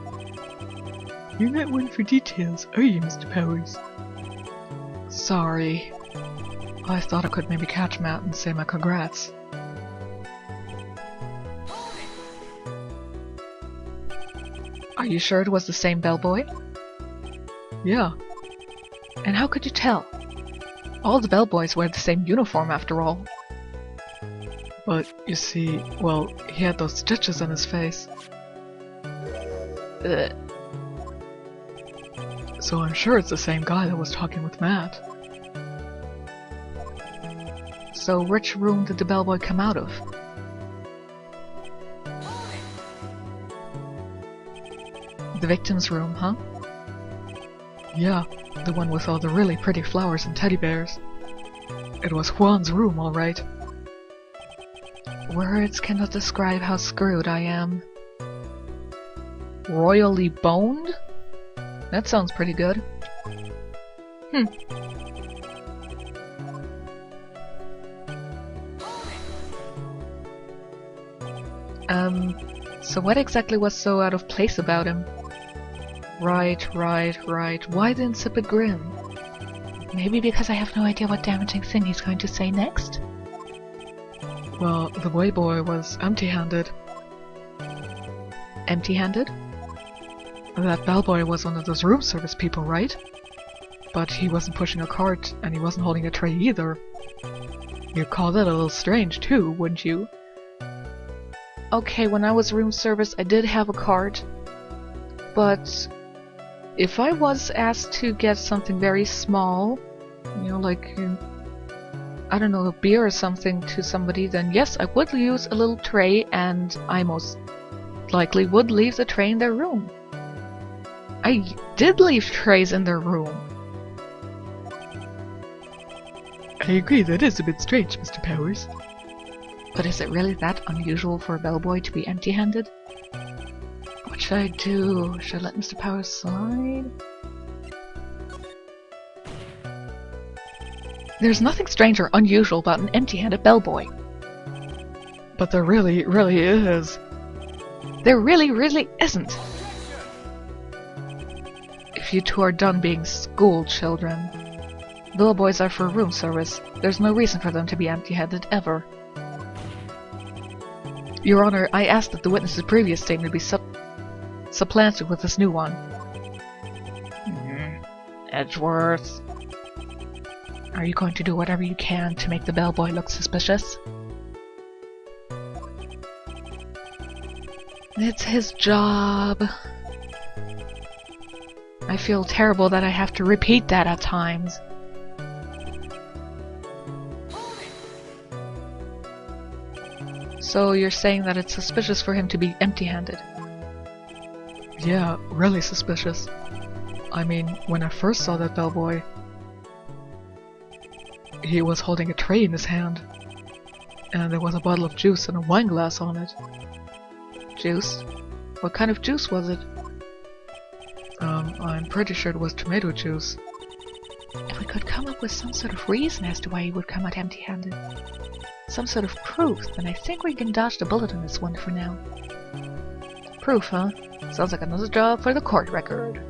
You're not one for details, are you, Mr. Powers? Sorry. I thought I could maybe catch Matt and say my congrats. Are you sure it was the same bellboy? Yeah. And how could you tell? All the bellboys wear the same uniform after all. But, you see, well, he had those stitches on his face. So I'm sure it's the same guy that was talking with Matt. So which room did the bellboy come out of? The victim's room, huh? Yeah, the one with all the really pretty flowers and teddy bears. It was Juan's room, all right. Words cannot describe how screwed I am. Royally boned? That sounds pretty good. So what exactly was so out of place about him? Right. Why the insipid grin? Maybe because I have no idea what damaging thing he's going to say next? Well, the Wayboy was empty-handed. Empty-handed? That bellboy was one of those room service people, right? But he wasn't pushing a cart, and he wasn't holding a tray either. You'd call that a little strange too, wouldn't you? Okay, when I was room service, I did have a cart. But if I was asked to get something very small, you know, like, I don't know, a beer or something to somebody, then yes, I would use a little tray, and I most likely would leave the tray in their room. I did leave trays in their room. I agree, that is a bit strange, Mr. Powers. But is it really that unusual for a bellboy to be empty-handed? What should I do? Should I let Mr. Powers slide? There's nothing strange or unusual about an empty-handed bellboy. But there really is. There really isn't. If you two are done being school children, bellboys are for room service. There's no reason for them to be empty-handed ever. Your Honor, I asked that the witness's previous statement be supplanted with this new one. Edgeworth. Are you going to do whatever you can to make the bellboy look suspicious? It's his job. I feel terrible that I have to repeat that at times. So you're saying that it's suspicious for him to be empty-handed? Yeah, really suspicious. I mean, when I first saw that bellboy, he was holding a tray in his hand, and there was a bottle of juice and a wine glass on it. Juice? What kind of juice was it? I'm pretty sure it was tomato juice. If we could come up with some sort of reason as to why he would come out empty-handed, some sort of proof, then I think we can dodge the bullet on this one for now. Proof, huh? Sounds like another job for the court record.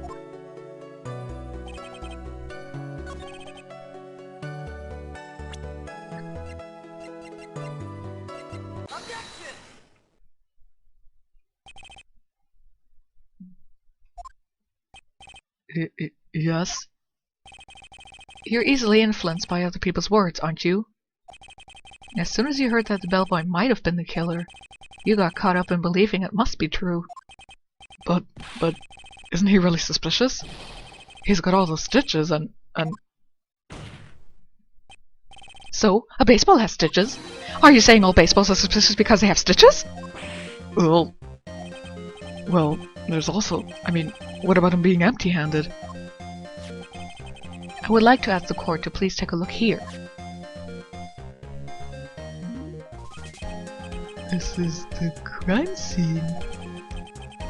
Yes? You're easily influenced by other people's words, aren't you? As soon as you heard that the bellboy might have been the killer, you got caught up in believing it must be true. But isn't he really suspicious? He's got all those stitches and... So, a baseball has stitches? Are you saying all baseballs are suspicious because they have stitches? Well, there's also... I mean, what about him being empty-handed? I would like to ask the court to please take a look here. This is the crime scene.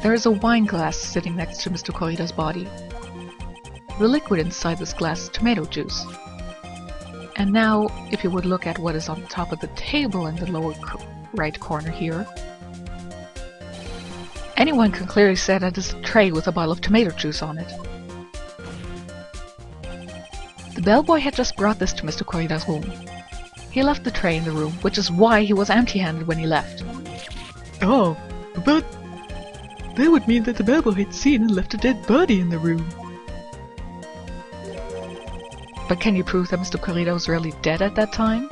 There is a wine glass sitting next to Mr. Corrida's body. The liquid inside this glass is tomato juice. And now, if you would look at what is on the top of the table in the lower right corner here, anyone can clearly say that it's a tray with a bottle of tomato juice on it. The bellboy had just brought this to Mr. Corrida's room. He left the tray in the room, which is why he was empty-handed when he left. Oh, but that would mean that the bellboy had seen and left a dead body in the room. But can you prove that Mr. Corrida was really dead at that time?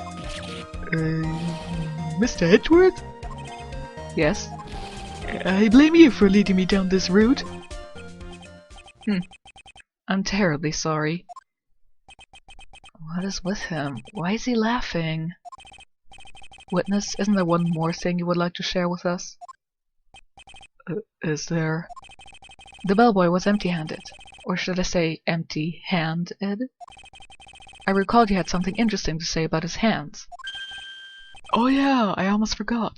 Mr. Edgeworth? Yes? I blame you for leading me down this route. I'm terribly sorry. What is with him? Why is he laughing? Witness, isn't there one more thing you would like to share with us? Is there? The bellboy was empty-handed. Or should I say empty-handed? I recalled you had something interesting to say about his hands. Oh yeah, I almost forgot.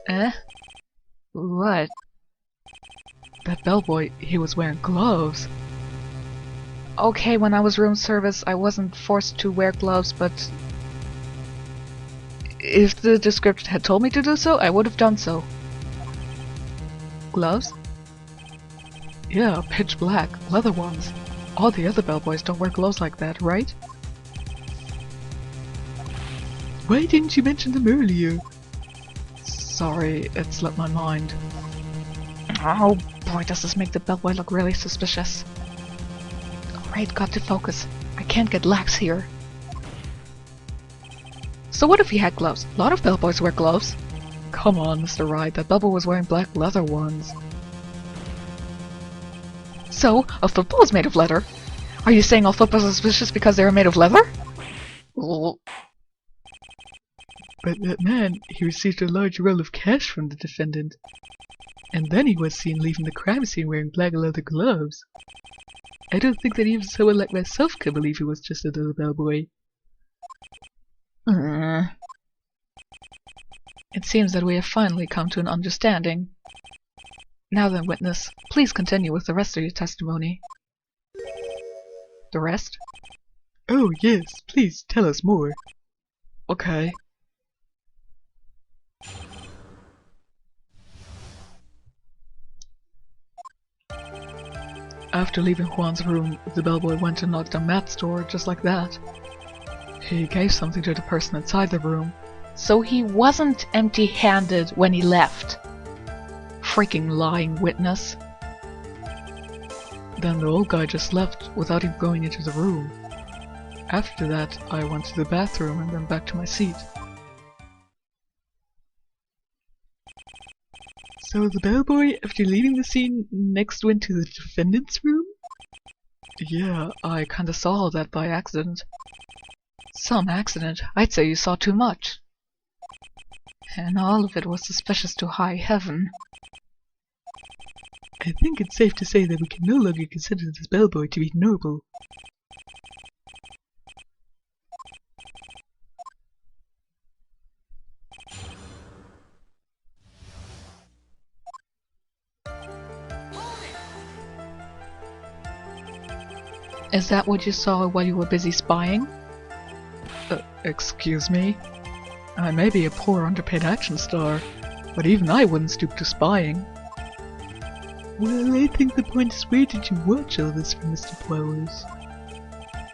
Eh? What? That bellboy, he was wearing gloves. Okay, when I was room service, I wasn't forced to wear gloves, but if the description had told me to do so, I would have done so. Gloves? Yeah, pitch black, leather ones. All the other bellboys don't wear gloves like that, right? Why didn't you mention them earlier? Sorry, it slipped my mind. Oh boy, does this make the bellboy look really suspicious. Alright, got to focus. I can't get lax here. So what if he had gloves? A lot of bellboys wear gloves. Come on, Mr. Wright, that bellboy was wearing black leather ones. So, a football is made of leather? Are you saying all footballs are suspicious because they are made of leather? But that man, he received a large roll of cash from the defendant. And then he was seen leaving the crime scene wearing black leather gloves. I don't think that even someone like myself could believe he was just another bellboy. It seems that we have finally come to an understanding. Now then, witness, please continue with the rest of your testimony. The rest? Oh yes, please tell us more. Okay. After leaving Juan's room, the bellboy went and knocked on Matt's door just like that. He gave something to the person inside the room. So he wasn't empty-handed when he left. Freaking lying witness. Then the old guy just left without even going into the room. After that, I went to the bathroom and then back to my seat. So the bellboy, after leaving the scene, next went to the defendant's room? Yeah, I kinda saw that by accident. Some accident. I'd say you saw too much. And all of it was suspicious to high heaven. I think it's safe to say that we can no longer consider this bellboy to be normal. Is that what you saw while you were busy spying? Excuse me? I may be a poor underpaid action star, but even I wouldn't stoop to spying. Well, I think the point is, where did you watch all this from, Mr. Powers?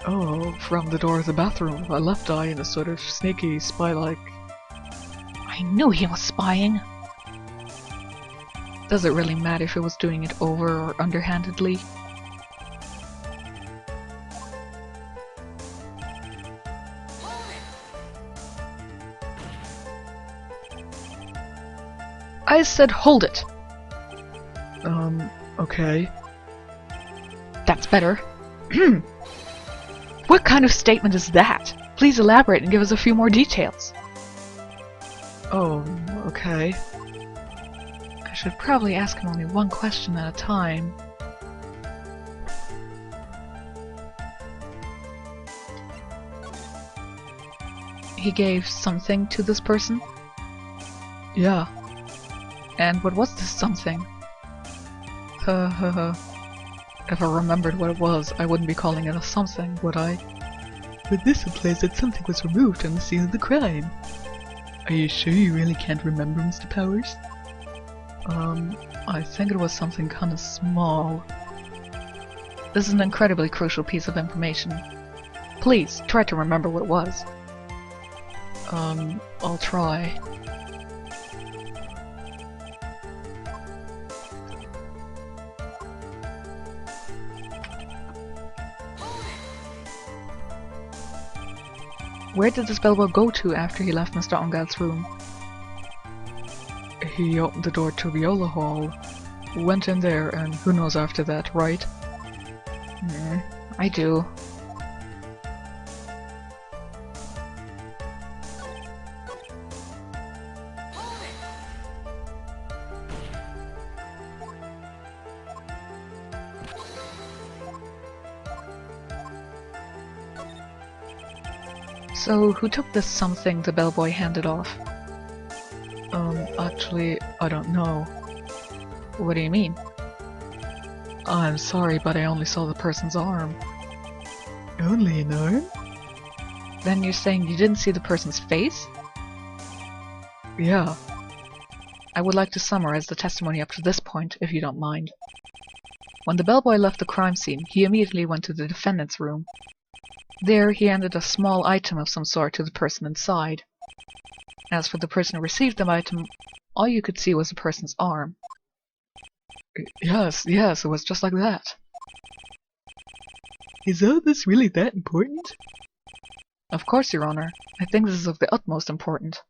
Oh, from the door of the bathroom, my left eye in a sort of sneaky, spy-like... I knew he was spying. Does it really matter if he was doing it over or underhandedly? I said hold it! Okay. That's better. What kind of statement is that? Please elaborate and give us a few more details. Oh, okay. I should probably ask him only one question at a time. He gave something to this person? Yeah. And what was this something? If I remembered what it was, I wouldn't be calling it a something, would I? But this implies that something was removed on the scene of the crime. Are you sure you really can't remember, Mr. Powers? I think it was something kinda small. This is an incredibly crucial piece of information. Please, try to remember what it was. I'll try. Where did this bellboy go to after he left Mr. Ongad's room? He opened the door to Viola Hall, went in there, and who knows after that, right? I do. So, who took this something the bellboy handed off? Actually, I don't know. What do you mean? I'm sorry, but I only saw the person's arm. Only an arm? Then you're saying you didn't see the person's face? Yeah. I would like to summarize the testimony up to this point, if you don't mind. When the bellboy left the crime scene, he immediately went to the defendant's room. There, he handed a small item of some sort to the person inside. As for the person who received the item, all you could see was the person's arm. Yes, it was just like that. Is all this really that important? Of course, Your Honor. I think this is of the utmost importance.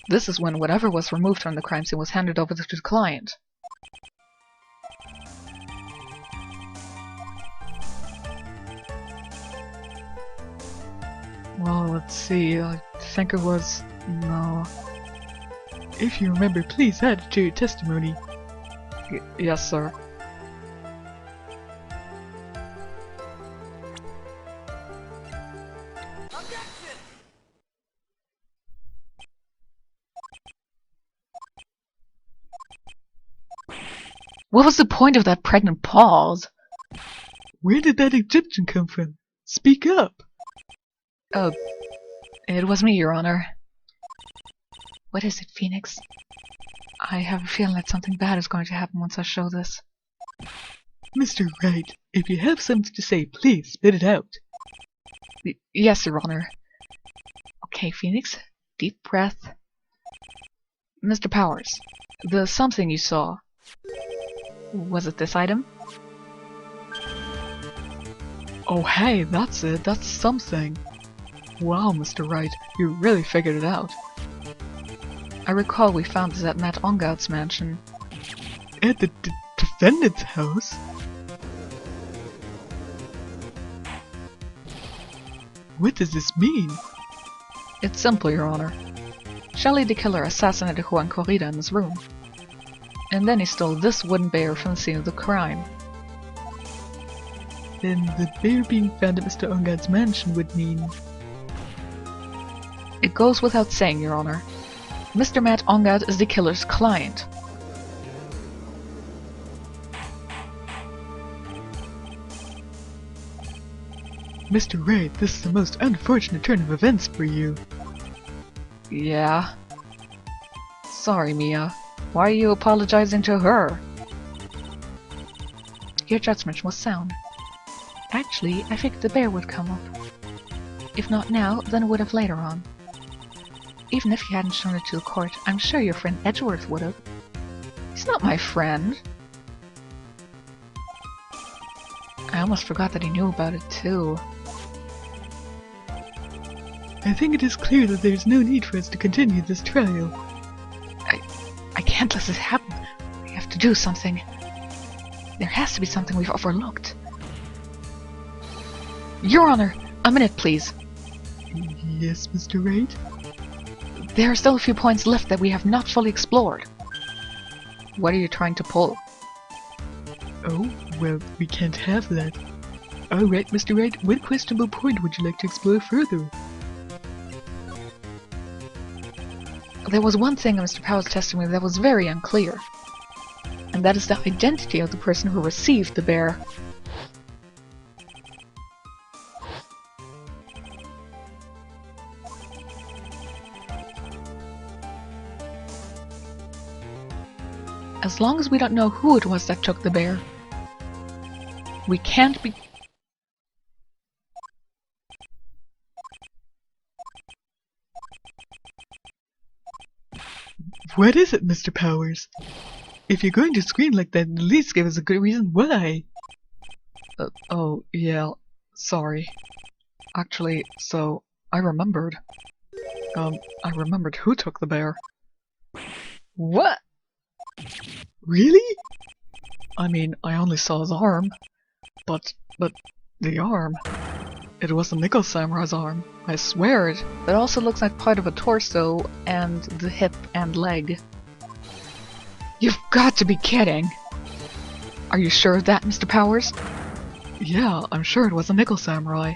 This is when whatever was removed from the crime scene was handed over to the client. Well, let's see, I think it was... no... If you remember, please add it to your testimony. Yes, sir. What was the point of that pregnant pause? Where did that Egyptian come from? Speak up! Oh, it was me, Your Honor. What is it, Phoenix? I have a feeling that something bad is going to happen once I show this. Mr. Wright, if you have something to say, please spit it out. Yes, Your Honor. Okay, Phoenix, deep breath. Mr. Powers, the something you saw, was it this item? Oh hey, that's it, that's something. Wow, Mr. Wright, you really figured it out. I recall we found this at Matt Ongout's mansion. At the defendant's house? What does this mean? It's simple, Your Honor. Shelley the killer assassinated Juan Corrida in his room. And then he stole this wooden bear from the scene of the crime. Then the bear being found at Mr. Ongout's mansion would mean... It goes without saying, Your Honor. Mr. Matt Ongout is the killer's client. Mr. Wright, this is the most unfortunate turn of events for you. Yeah. Sorry, Mia. Why are you apologizing to her? Your judgment was sound. Actually, I figured the bear would come up. If not now, then it would have later on. Even if you hadn't shown it to the court, I'm sure your friend Edgeworth would have. He's not my friend. I almost forgot that he knew about it too. I think it is clear that there is no need for us to continue this trial. I can't let this happen. We have to do something. There has to be something we've overlooked. Your Honor, a minute please. Yes, Mr. Wright? There are still a few points left that we have not fully explored. What are you trying to pull? Oh, well, we can't have that. Alright, Mr. Wright, what questionable point would you like to explore further? There was one thing in Mr. Powell's testimony that was very unclear. And that is the identity of the person who received the bear. As long as we don't know who it was that took the bear, we can't be... What is it, Mr. Powers? If you're going to scream like that, at least give us a good reason why. Oh, yeah, sorry. Actually, so, I remembered. I remembered who took the bear. What? Really? I mean, I only saw his arm. But the arm. It was the Nickel Samurai's arm. I swear it. It also looks like part of a torso and the hip and leg. You've got to be kidding! Are you sure of that, Mr. Powers? Yeah, I'm sure it was a Nickel Samurai.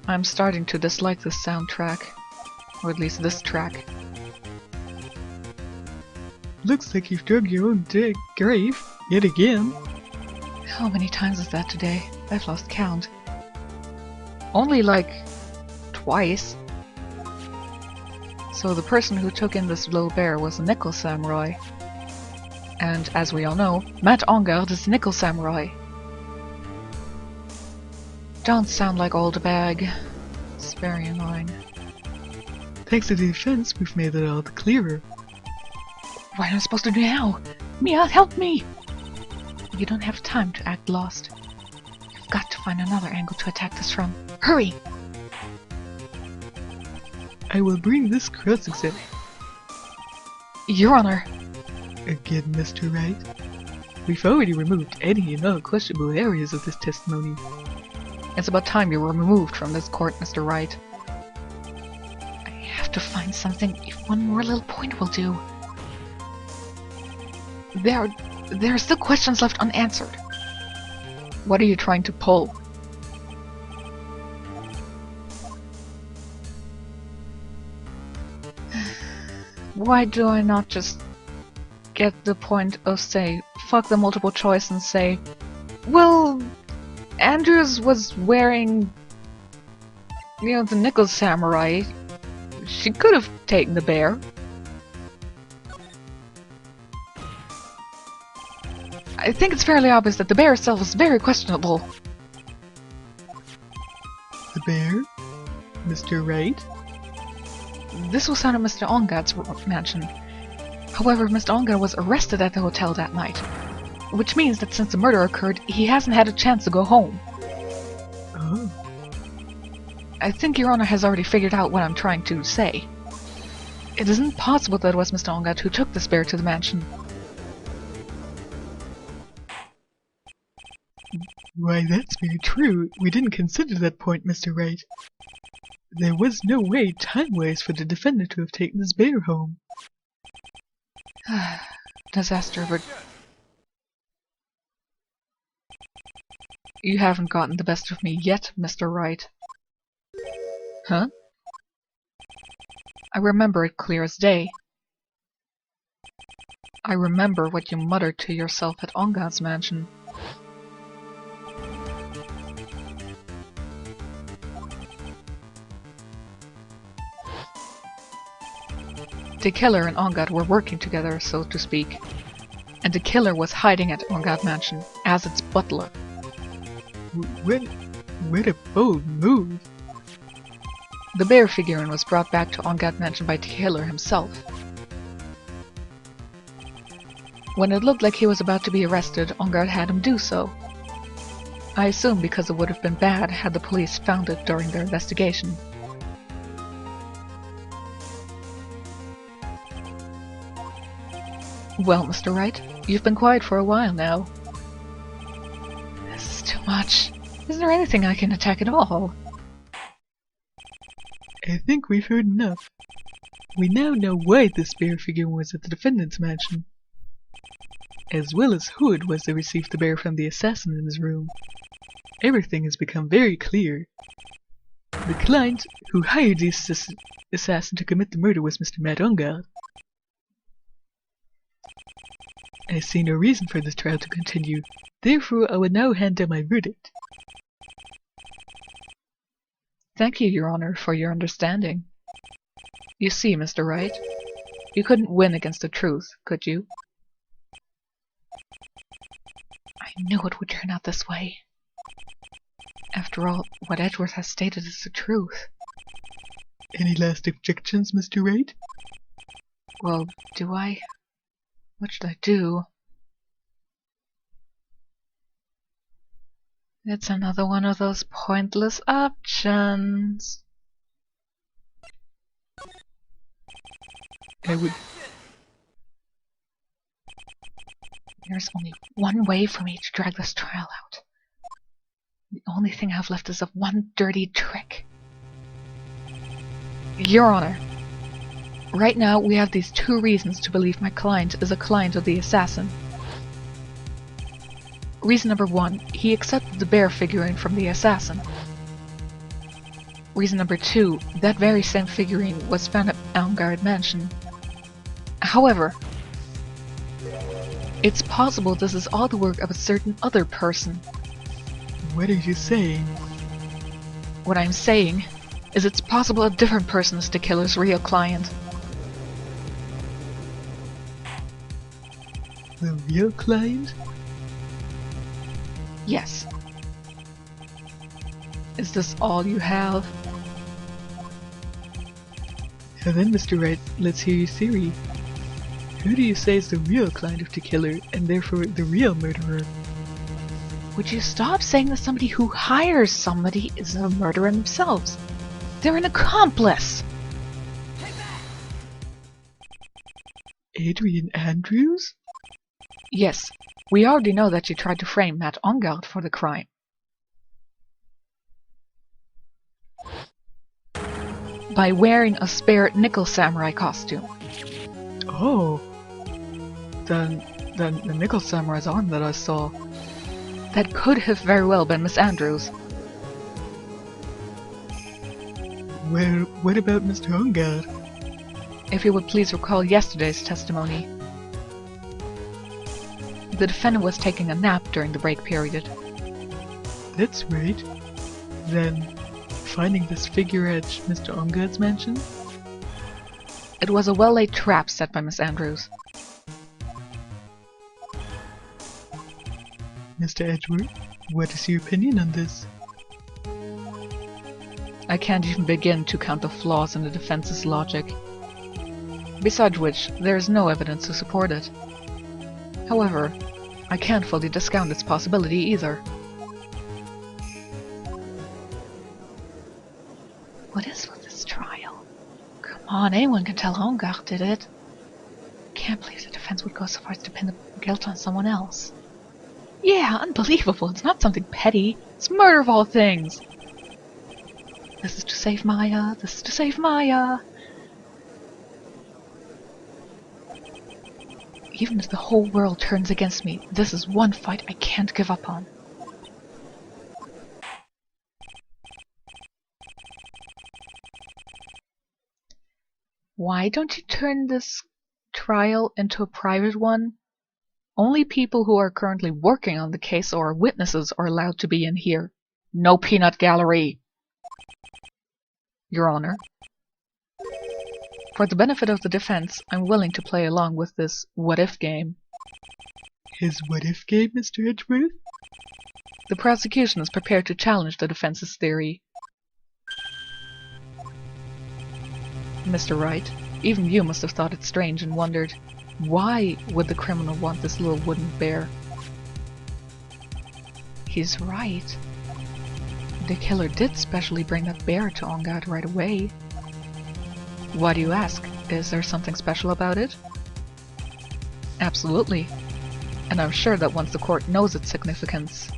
I'm starting to dislike this soundtrack. Or at least this track. Looks like you've dug your own grave, yet again. How many times is that today? I've lost count. Only like... twice. So the person who took in this little bear was a Nickel Samurai. And as we all know, Matt Ongout is the Nickel Samurai. Don't sound like old bag. It's very annoying. Thanks to the defense, we've made it all the clearer. What am I supposed to do now? Mia, help me! You don't have time to act lost. You've got to find another angle to attack this from. Hurry! I will bring this cross-exam. Your Honor! Again, Mr. Wright. We've already removed any and all questionable areas of this testimony. It's about time you were removed from this court, Mr. Wright. I have to find something if one more little point will do. There are still questions left unanswered. What are you trying to pull? Why do I not just get the point of say, fuck the multiple choice and say, well, Andrews was wearing, you know, the nickel samurai. She could have taken the bear. I think it's fairly obvious that the bear itself is very questionable. The bear? Mr. Wright? This was found at Mr. Ongad's mansion. However, Mr. Ongad was arrested at the hotel that night, which means that since the murder occurred, he hasn't had a chance to go home. Oh. I think Your Honor has already figured out what I'm trying to say. It isn't possible that it was Mr. Ongad who took this bear to the mansion. Why, that's very true. We didn't consider that point, Mr. Wright. There was no way, time-wise, for the defendant to have taken this bear home. Disaster, but... You haven't gotten the best of me yet, Mr. Wright. Huh? I remember it clear as day. I remember what you muttered to yourself at Ongad's mansion. The killer and Ongad were working together, so to speak, and the killer was hiding at Ongad Mansion as its butler. What a bold move! The bear figurine was brought back to Ongad Mansion by the killer himself. When it looked like he was about to be arrested, Ongad had him do so. I assume because it would have been bad had the police found it during their investigation. Well, Mr. Wright, you've been quiet for a while now. This is too much. Isn't there anything I can attack at all? I think we've heard enough. We now know why this bear figure was at the defendant's mansion, as well as who it was that received the bear from the assassin in his room. Everything has become very clear. The client who hired the assassin to commit the murder was Mr. Matt Ongad. I see no reason for this trial to continue, therefore I will now hand down my verdict. Thank you, Your Honor, for your understanding. You see, Mr. Wright, you couldn't win against the truth, could you? I knew it would turn out this way. After all, what Edgeworth has stated is the truth. Any last objections, Mr. Wright? Well, do I? What should I do? It's another one of those pointless options. I would... There's only one way for me to drag this trial out. The only thing I've left is of one dirty trick. Your Honor, right now we have these two reasons to believe my client is a client of the assassin. Reason number one, he accepted the bear figurine from the assassin. Reason number two, that very same figurine was found at Ongad Mansion. However, it's possible this is all the work of a certain other person. What are you saying? What I'm saying is it's possible a different person is the killer's real client. The real client? Yes. Is this all you have? And then, Mr. Wright, let's hear your theory. Who do you say is the real client of the killer, and therefore the real murderer? Would you stop saying that somebody who hires somebody is a murderer themselves? They're an accomplice! Adrian Andrews? Yes, we already know that you tried to frame Matt Ongard for the crime. By wearing a spare nickel samurai costume. Oh. Then the nickel samurai's arm that I saw. That could have very well been Miss Andrews. Well, what about Mr. Ongard? If you would please recall yesterday's testimony. The defendant was taking a nap during the break period. That's right. Then, finding this figure at Mr. Ongard's mansion? It was a well-laid trap set by Miss Andrews. Mr. Edgeworth, what is your opinion on this? I can't even begin to count the flaws in the defense's logic. Besides which, there is no evidence to support it. However, I can't fully discount its possibility either. What is with this trial? Come on, anyone can tell Ongard did it. Can't believe the defense would go so far as to pin the guilt on someone else. Yeah, unbelievable. It's not something petty. It's murder of all things. This is to save Maya. This is to save Maya. Even if the whole world turns against me, this is one fight I can't give up on. Why don't you turn this trial into a private one? Only people who are currently working on the case or witnesses are allowed to be in here. No peanut gallery! Your Honor. For the benefit of the defense, I'm willing to play along with this what-if game. His what-if game, Mr. Edgeworth? The prosecution is prepared to challenge the defense's theory. Mr. Wright, even you must have thought it strange and wondered, why would the criminal want this little wooden bear? He's right. The killer did specially bring that bear to Ongard right away. Why do you ask? Is there something special about it? Absolutely. And I'm sure that once the court knows its significance,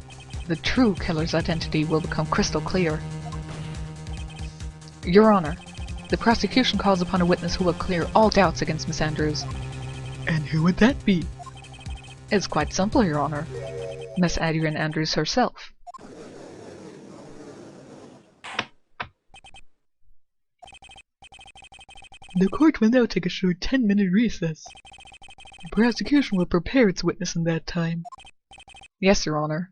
the true killer's identity will become crystal clear. Your Honor, the prosecution calls upon a witness who will clear all doubts against Miss Andrews. And who would that be? It's quite simple, Your Honor. Miss Adrian Andrews herself. The court will now take a short 10-minute recess. The prosecution will prepare its witness in that time. Yes, Your Honor.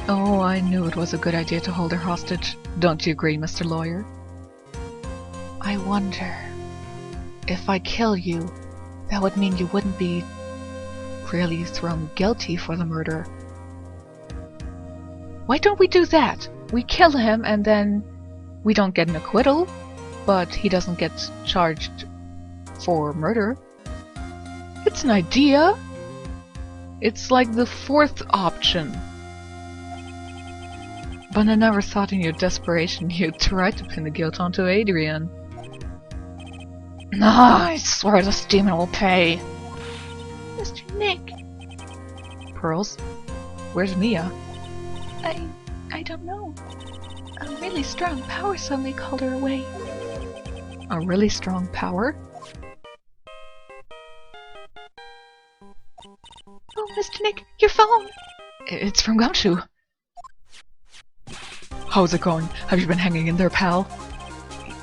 Oh, I knew it was a good idea to hold her hostage. Don't you agree, Mr. Lawyer? I wonder, if I kill you, that would mean you wouldn't be really thrown guilty for the murder. Why don't we do that? We kill him and then we don't get an acquittal, but he doesn't get charged for murder. It's an idea. It's like the fourth option. But I never thought in your desperation you'd try to pin the guilt onto Adrian. No, I swear this demon will pay. Mr. Nick. Pearls? Where's Mia? I don't know. A really strong power suddenly called her away. A really strong power? Oh, Mr. Nick, your phone! It's from Gumshoe. How's it going? Have you been hanging in there, pal?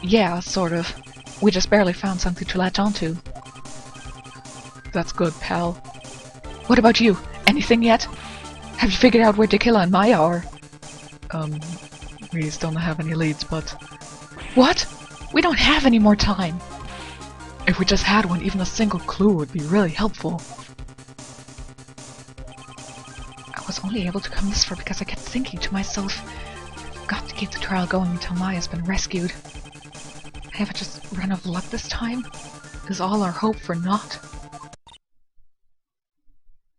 Yeah, sort of. We just barely found something to latch onto. That's good, pal. What about you? Anything yet? Have you figured out where Tequila and Maya are? We still don't have any leads, but... What? We don't have any more time! If we just had one, even a single clue would be really helpful. I was only able to come this far because I kept thinking to myself, I've got to keep the trial going until Maya's been rescued. Have I just run out of luck this time? Is all our hope for naught?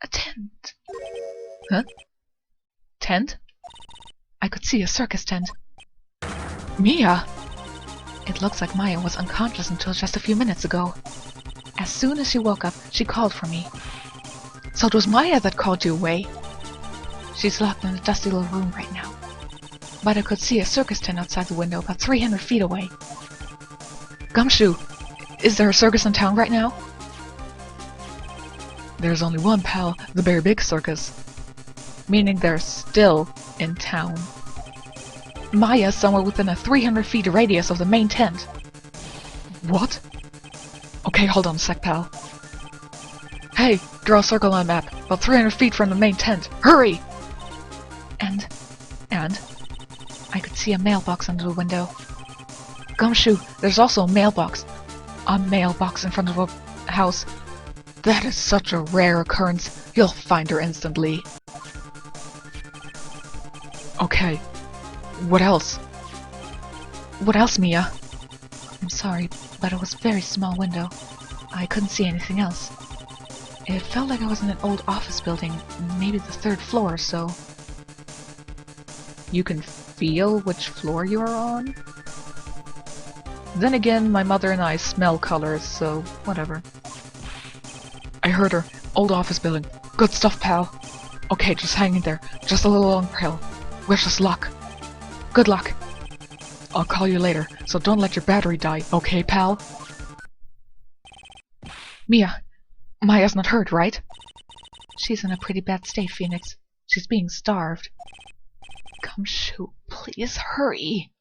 A tent. Huh? Tent? I could see a circus tent. Mia! It looks like Maya was unconscious until just a few minutes ago. As soon as she woke up, she called for me. So it was Maya that called you away. She's locked in a dusty little room right now. But I could see a circus tent outside the window about 300 feet away. Gumshoe, is there a circus in town right now? There's only one, pal, the Bear Big Circus. Meaning they're still in town. Maya's somewhere within a 300 feet radius of the main tent. What? Okay, hold on a sec, pal. Hey, draw a circle on a map, about 300 feet from the main tent. Hurry! And I could see a mailbox under the window. Gumshoe, there's also a mailbox. A mailbox in front of a house. That is such a rare occurrence. You'll find her instantly. Okay. What else? What else, Mia? I'm sorry, but it was a very small window. I couldn't see anything else. It felt like I was in an old office building, maybe the 3rd floor or so. You can feel which floor you're on? Then again, my mother and I smell colors, so whatever. I heard her. Old office building. Good stuff, pal. Okay, just hang in there. Just a little longer, hill. Wish us luck. Good luck. I'll call you later, so don't let your battery die, okay, pal? Mia, Maya's not hurt, right? She's in a pretty bad state, Phoenix. She's being starved. Gumshoe, please hurry.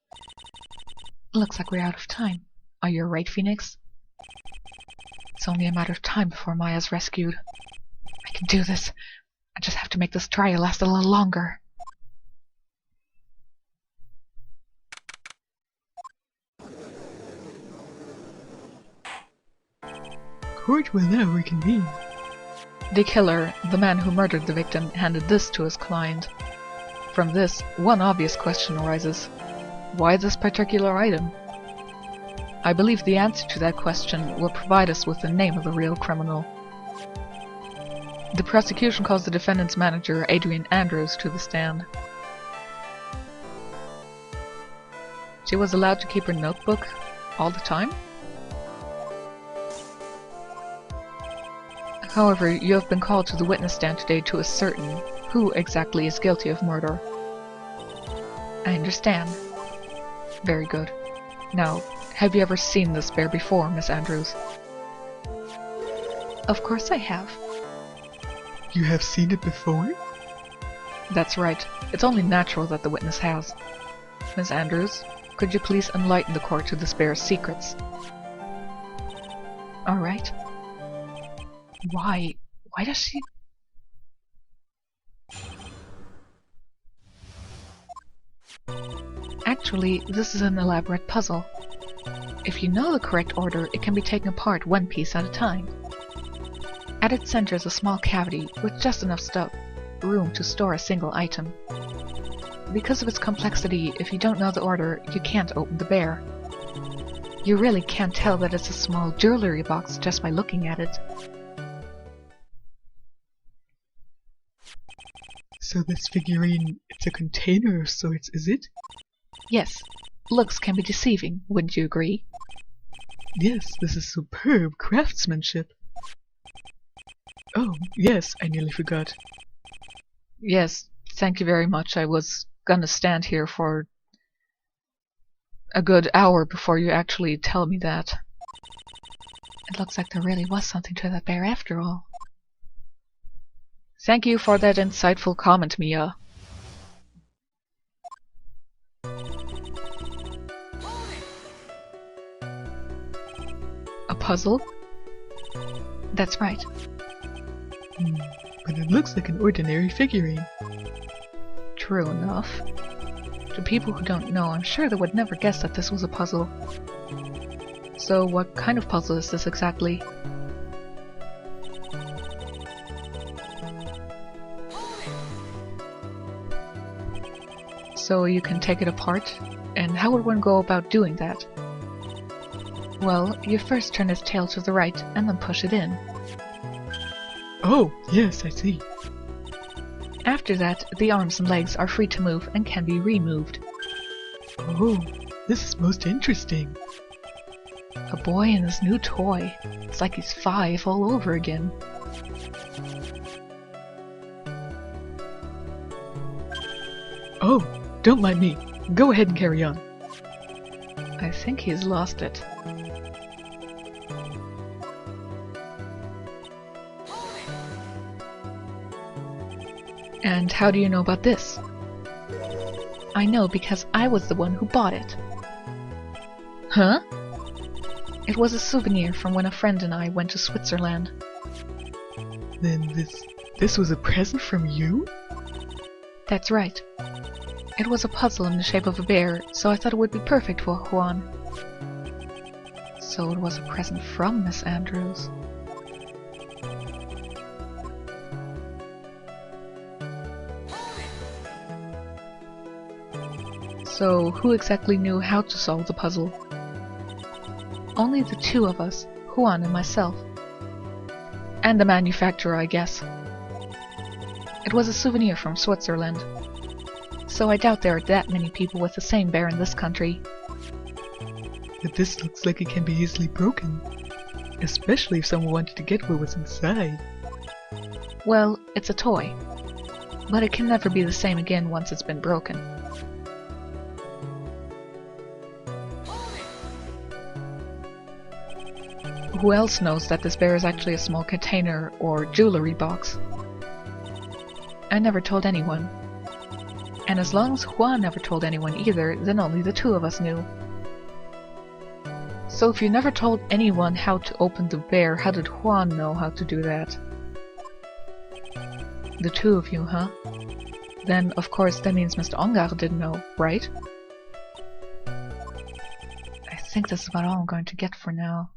Looks like we're out of time. Are you alright, Phoenix? It's only a matter of time before Maya's rescued. I can do this. I just have to make this trial last a little longer. Court will now reconvene. The killer, the man who murdered the victim, handed this to his client. From this, one obvious question arises. Why this particular item? I believe the answer to that question will provide us with the name of the real criminal. The prosecution calls the defendant's manager, Adrian Andrews, to the stand. She was allowed to keep her notebook all the time? However, you have been called to the witness stand today to ascertain who exactly is guilty of murder. I understand. Very good. Now, have you ever seen this bear before, Miss Andrews? Of course I have. You have seen it before? That's right. It's only natural that the witness has. Miss Andrews, could you please enlighten the court to this bear's secrets? Alright. Why does she... Actually, this is an elaborate puzzle. If you know the correct order, it can be taken apart one piece at a time. At its center is a small cavity with just enough room to store a single item. Because of its complexity, if you don't know the order, you can't open the bear. You really can't tell that it's a small jewelry box just by looking at it. So this figurine, it's a container of sorts, is it? Yes. Looks can be deceiving, wouldn't you agree? Yes, this is superb craftsmanship. Oh, yes, I nearly forgot. Yes, thank you very much. I was gonna stand here for a good hour before you actually tell me that. It looks like there really was something to that bear after all. Thank you for that insightful comment, Mia. A puzzle? That's right. But it looks like an ordinary figurine. True enough. To people who don't know, I'm sure they would never guess that this was a puzzle. So what kind of puzzle is this exactly? So you can take it apart? And how would one go about doing that? Well, you first turn its tail to the right and then push it in. Oh, yes, I see. After that, the arms and legs are free to move and can be removed. Oh, this is most interesting. A boy and his new toy. It's like he's 5 all over again. Oh, don't mind me. Go ahead and carry on. I think he's lost it. And how do you know about this? I know because I was the one who bought it. Huh? It was a souvenir from when a friend and I went to Switzerland. Then this was a present from you? That's right. It was a puzzle in the shape of a bear, so I thought it would be perfect for Juan. So it was a present from Miss Andrews. So who exactly knew how to solve the puzzle? Only the two of us, Juan and myself. And the manufacturer, I guess. It was a souvenir from Switzerland. So I doubt there are that many people with the same bear in this country. But this looks like it can be easily broken. Especially if someone wanted to get what was inside. Well, it's a toy. But it can never be the same again once it's been broken. Who else knows that this bear is actually a small container or jewelry box? I never told anyone. And as long as Juan never told anyone either, then only the two of us knew. So if you never told anyone how to open the bear, how did Juan know how to do that? The two of you, huh? Then, of course, that means Mr. Ongar didn't know, right? I think that's about all I'm going to get for now.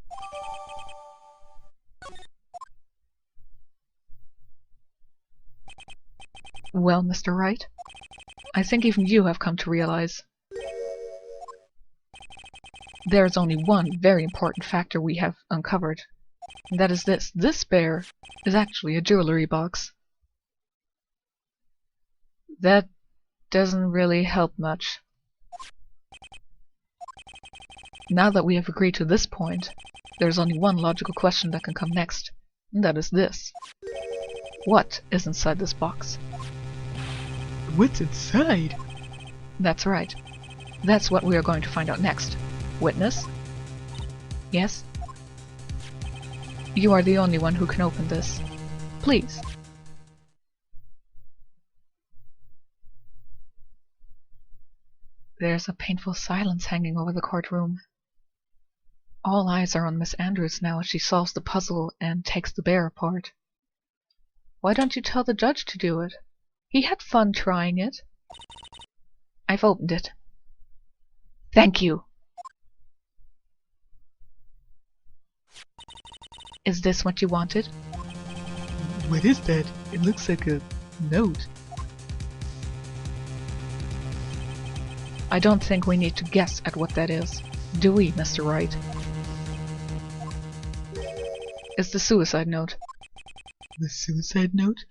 Well, Mr. Wright, I think even you have come to realize there is only one very important factor we have uncovered, and that is this. This bear is actually a jewelry box. That doesn't really help much. Now that we have agreed to this point, there's only one logical question that can come next, and that is this. What is inside this box? What's inside? That's right. That's what we are going to find out next. Witness? Yes? You are the only one who can open this. Please. There's a painful silence hanging over the courtroom. All eyes are on Miss Andrews now as she solves the puzzle and takes the bear apart. Why don't you tell the judge to do it? He had fun trying it. I've opened it. Thank you. Is this what you wanted? What is that? It looks like a note. I don't think we need to guess at what that is. Do we, Mr. Wright? It's the suicide note. The suicide note?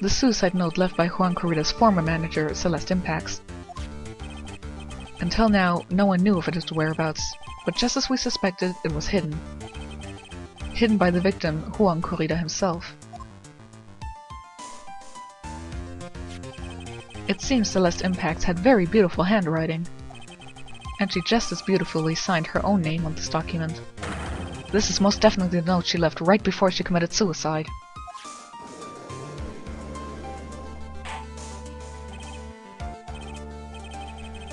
The suicide note left by Juan Corrida's former manager, Celeste Impacts. Until now, no one knew of its whereabouts, but just as we suspected, it was hidden. Hidden by the victim, Juan Corrida himself. It seems Celeste Impacts had very beautiful handwriting, and she just as beautifully signed her own name on this document. This is most definitely the note she left right before she committed suicide.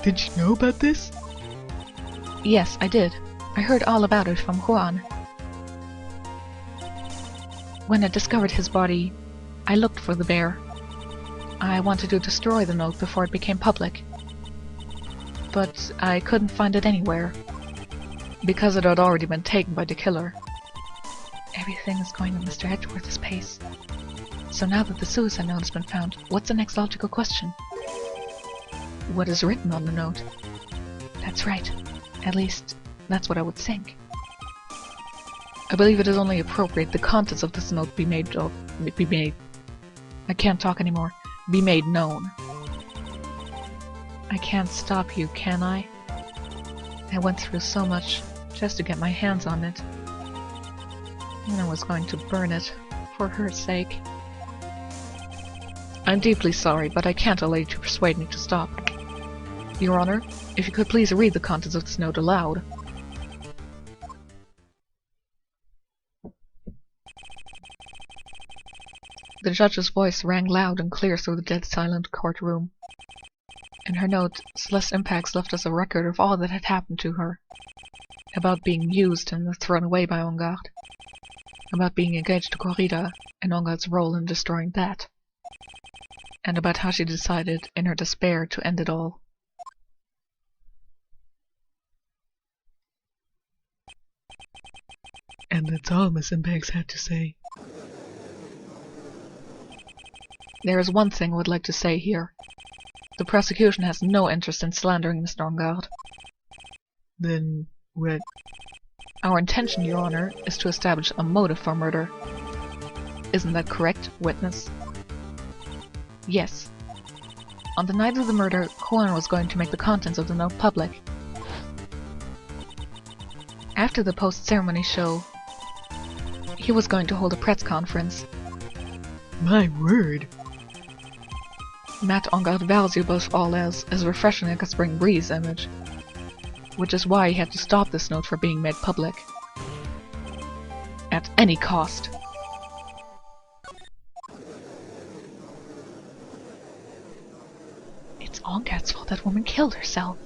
Did you know about this? Yes, I did. I heard all about it from Juan. When I discovered his body, I looked for the bear. I wanted to destroy the note before it became public. But I couldn't find it anywhere. Because it had already been taken by the killer. Everything is going at Mr. Edgeworth's pace. So now that the suicide note has been found, what's the next logical question? what is written on the note. That's right. At least, that's what I would think. I believe it is only appropriate the contents of this note be made I can't talk anymore. Be made known. I can't stop you, can I? I went through so much just to get my hands on it. And I was going to burn it, for her sake. I'm deeply sorry, but I can't allow you to persuade me to stop. Your Honor, if you could please read the contents of this note aloud. The judge's voice rang loud and clear through the dead-silent courtroom. In her note, Celeste Impax left us a record of all that had happened to her. About being used and thrown away by Engarde. About being engaged to Corrida and Engarde's role in destroying that. And about how she decided, in her despair, to end it all. And that's all Miss Impax had to say. There is one thing I would like to say here. The prosecution has no interest in slandering Mr. Engarde. Then, what? Our intention, Your Honor, is to establish a motive for murder. Isn't that correct, witness? Yes. On the night of the murder, Juan was going to make the contents of the note public. After the post-ceremony show, he was going to hold a press conference. My word! Matt Engarde values you both all as refreshing like a spring breeze image. Which is why he had to stop this note from being made public. At any cost. It's Engarde's fault that woman killed herself.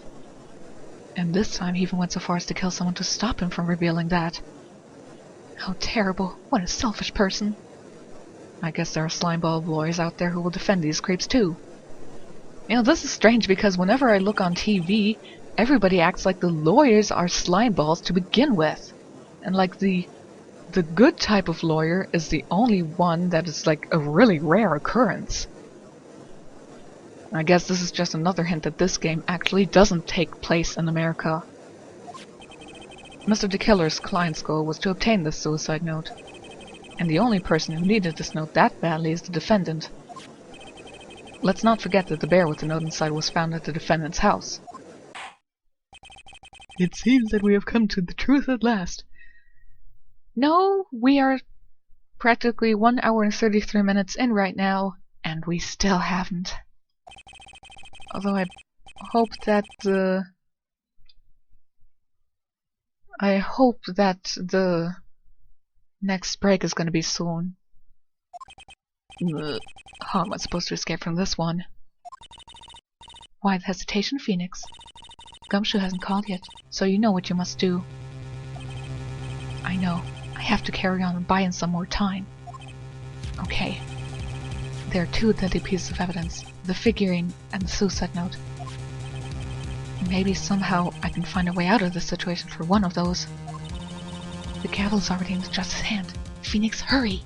And this time he even went so far as to kill someone to stop him from revealing that. How terrible. What a selfish person. I guess there are slimeball of lawyers out there who will defend these creeps too. You know, this is strange because whenever I look on TV, everybody acts like the lawyers are slimeballs to begin with. And like the good type of lawyer is the only one that is like a really rare occurrence. I guess this is just another hint that this game actually doesn't take place in America. Mr. DeKiller's client's goal was to obtain this suicide note. And the only person who needed this note that badly is the defendant. Let's not forget that the bear with the note inside was found at the defendant's house. It seems that we have come to the truth at last. No, we are practically 1 hour and 33 minutes in right now, and we still haven't. Although I hope that the next break is going to be soon. How am I supposed to escape from this one? Why the hesitation, Phoenix? Gumshoe hasn't called yet, so you know what you must do. I know. I have to carry on and buy in some more time. Okay. There are two deadly pieces of evidence, the figurine and the suicide note. Maybe somehow I can find a way out of this situation for one of those. The gavel's already in the justice's hand. Phoenix, hurry!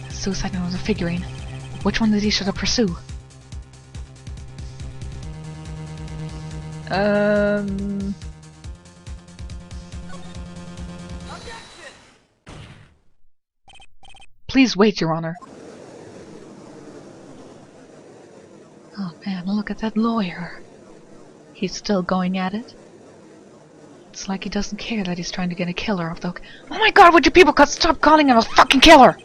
The suicide note was a figurine. Which one did he should pursue? Please wait, Your Honor. Oh man, look at that lawyer. He's still going at it. It's like he doesn't care that he's trying to get a killer off the hook. Oh my god, would you people stop calling him a fucking killer?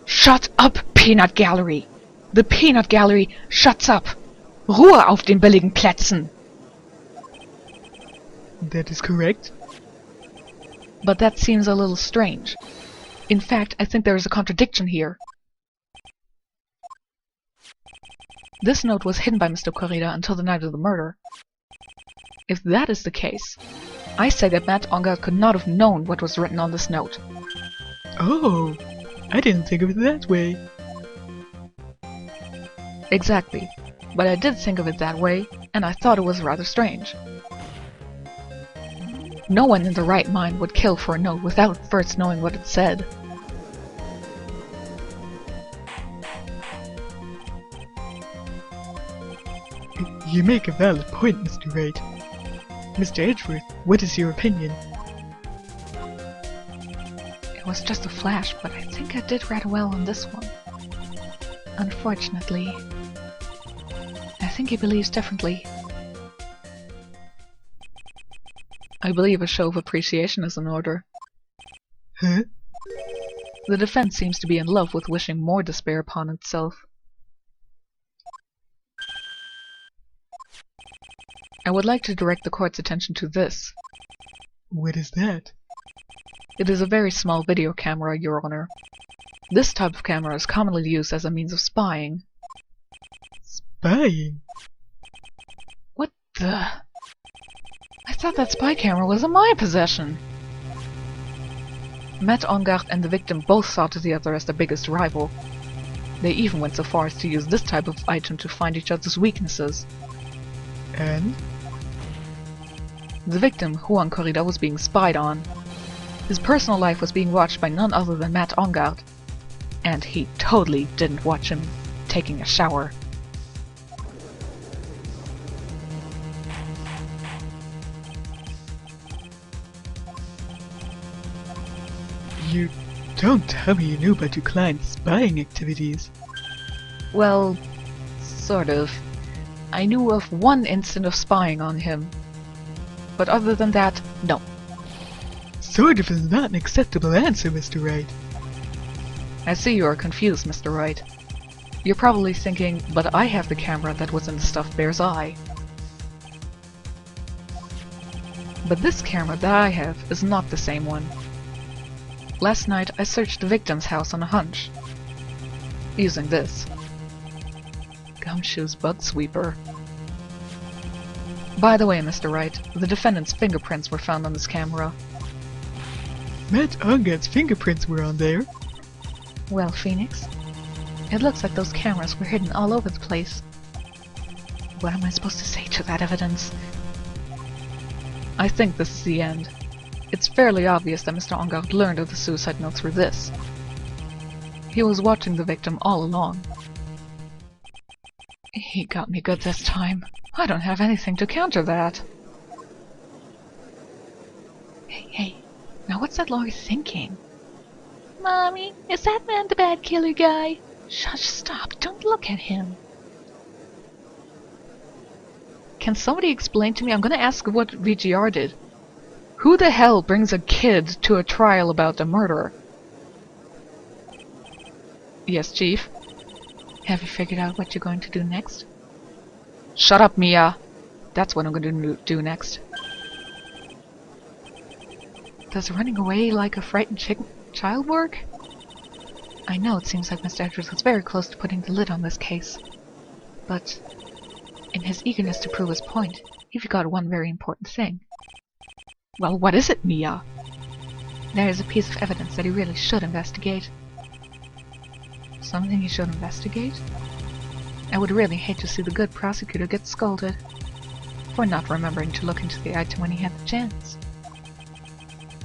Shut up, Peanut Gallery! The Peanut Gallery shuts up! Ruhe auf den billigen Plätzen! That is correct. But that seems a little strange. In fact, I think there is a contradiction here. This note was hidden by Mr. Corrida until the night of the murder. If that is the case, I say that Matt Engarde could not have known what was written on this note. Oh, I didn't think of it that way. Exactly, but I did think of it that way, and I thought it was rather strange. No one in their right mind would kill for a note without first knowing what it said. You make a valid point, Mr. Wright. Mr. Edgeworth, what is your opinion? It was just a flash, but I think I did rather well on this one. Unfortunately, I think he believes differently. I believe a show of appreciation is in order. Huh? The defense seems to be in love with wishing more despair upon itself. I would like to direct the court's attention to this. What is that? It is a very small video camera, Your Honor. This type of camera is commonly used as a means of spying. Spying? What the? I thought that spy camera was in my possession. Matt Ongard and the victim both saw to the other as their biggest rival. They even went so far as to use this type of item to find each other's weaknesses. And? The victim, Juan Corrida, was being spied on. His personal life was being watched by none other than Matt Ongard. And he totally didn't watch him taking a shower. You don't tell me you knew about your client's spying activities. Well, sort of. I knew of one incident of spying on him. But other than that, no. Sort of is not an acceptable answer, Mr. Wright. I see you are confused, Mr. Wright. You're probably thinking, but I have the camera that was in the stuffed bear's eye. But this camera that I have is not the same one. Last night I searched the victim's house on a hunch. Using this. Gumshoe's bug sweeper. By the way, Mr. Wright, the defendant's fingerprints were found on this camera. Matt Ongard's fingerprints were on there. Well, Phoenix, it looks like those cameras were hidden all over the place. What am I supposed to say to that evidence? I think this is the end. It's fairly obvious that Mr. Ongard learned of the suicide note through this. He was watching the victim all along. He got me good this time. I don't have anything to counter that. Hey, now what's that lawyer thinking? Mommy, is that man the bad killer guy? Shush, stop, don't look at him. Can somebody explain to me? I'm gonna ask what VGR did. Who the hell brings a kid to a trial about a murder? Yes, Chief? Have you figured out what you're going to do next? Shut up, Mia! That's what I'm gonna do next. Does running away like a frightened child work? I know it seems like Mr. Edwards was very close to putting the lid on this case. But in his eagerness to prove his point, he forgot one very important thing. Well, what is it, Mia? There is a piece of evidence that he really should investigate. Something he should investigate? I would really hate to see the good prosecutor get scolded for not remembering to look into the item when he had the chance.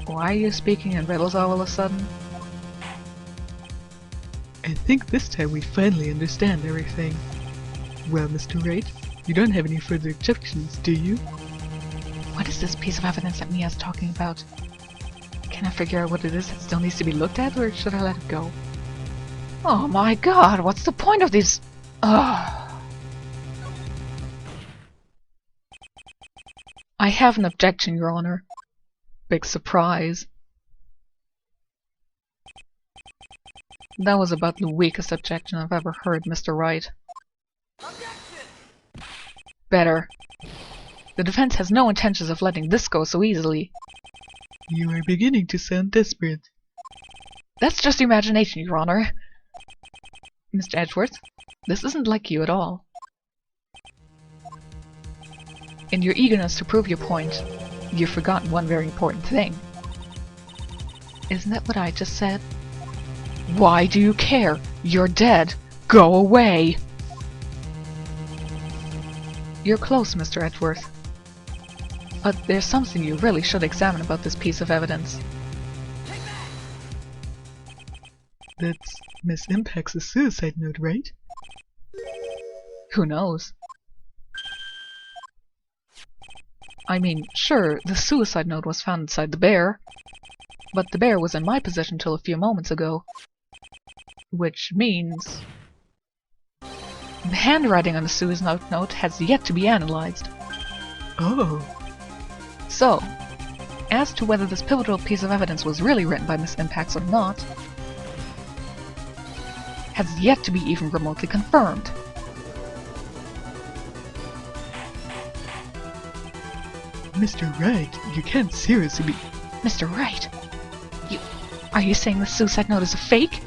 Why are you speaking in riddles all of a sudden? I think this time we finally understand everything. Well, Mr. Wright, you don't have any further objections, do you? What is this piece of evidence that Mia's talking about? Can I figure out what it is that still needs to be looked at, or should I let it go? Oh my god, what's the point of these? Ugh. I have an objection, Your Honor. Big surprise. That was about the weakest objection I've ever heard, Mr. Wright. Better. The defense has no intentions of letting this go so easily. You are beginning to sound desperate. That's just imagination, Your Honor. Mr. Edgeworth, this isn't like you at all. In your eagerness to prove your point, you've forgotten one very important thing. Isn't that what I just said? Why do you care? You're dead. Go away! You're close, Mr. Edgeworth. But there's something you really should examine about this piece of evidence. That's Miss Impact's suicide note, right? Who knows? I mean, sure, the suicide note was found inside the bear, but the bear was in my possession till a few moments ago. Which means... the handwriting on the suicide note has yet to be analyzed. Oh. So, as to whether this pivotal piece of evidence was really written by Miss Impax or not, has yet to be even remotely confirmed. Mr. Wright, you can't seriously be... Mr. Wright? Are you saying the suicide note is a fake?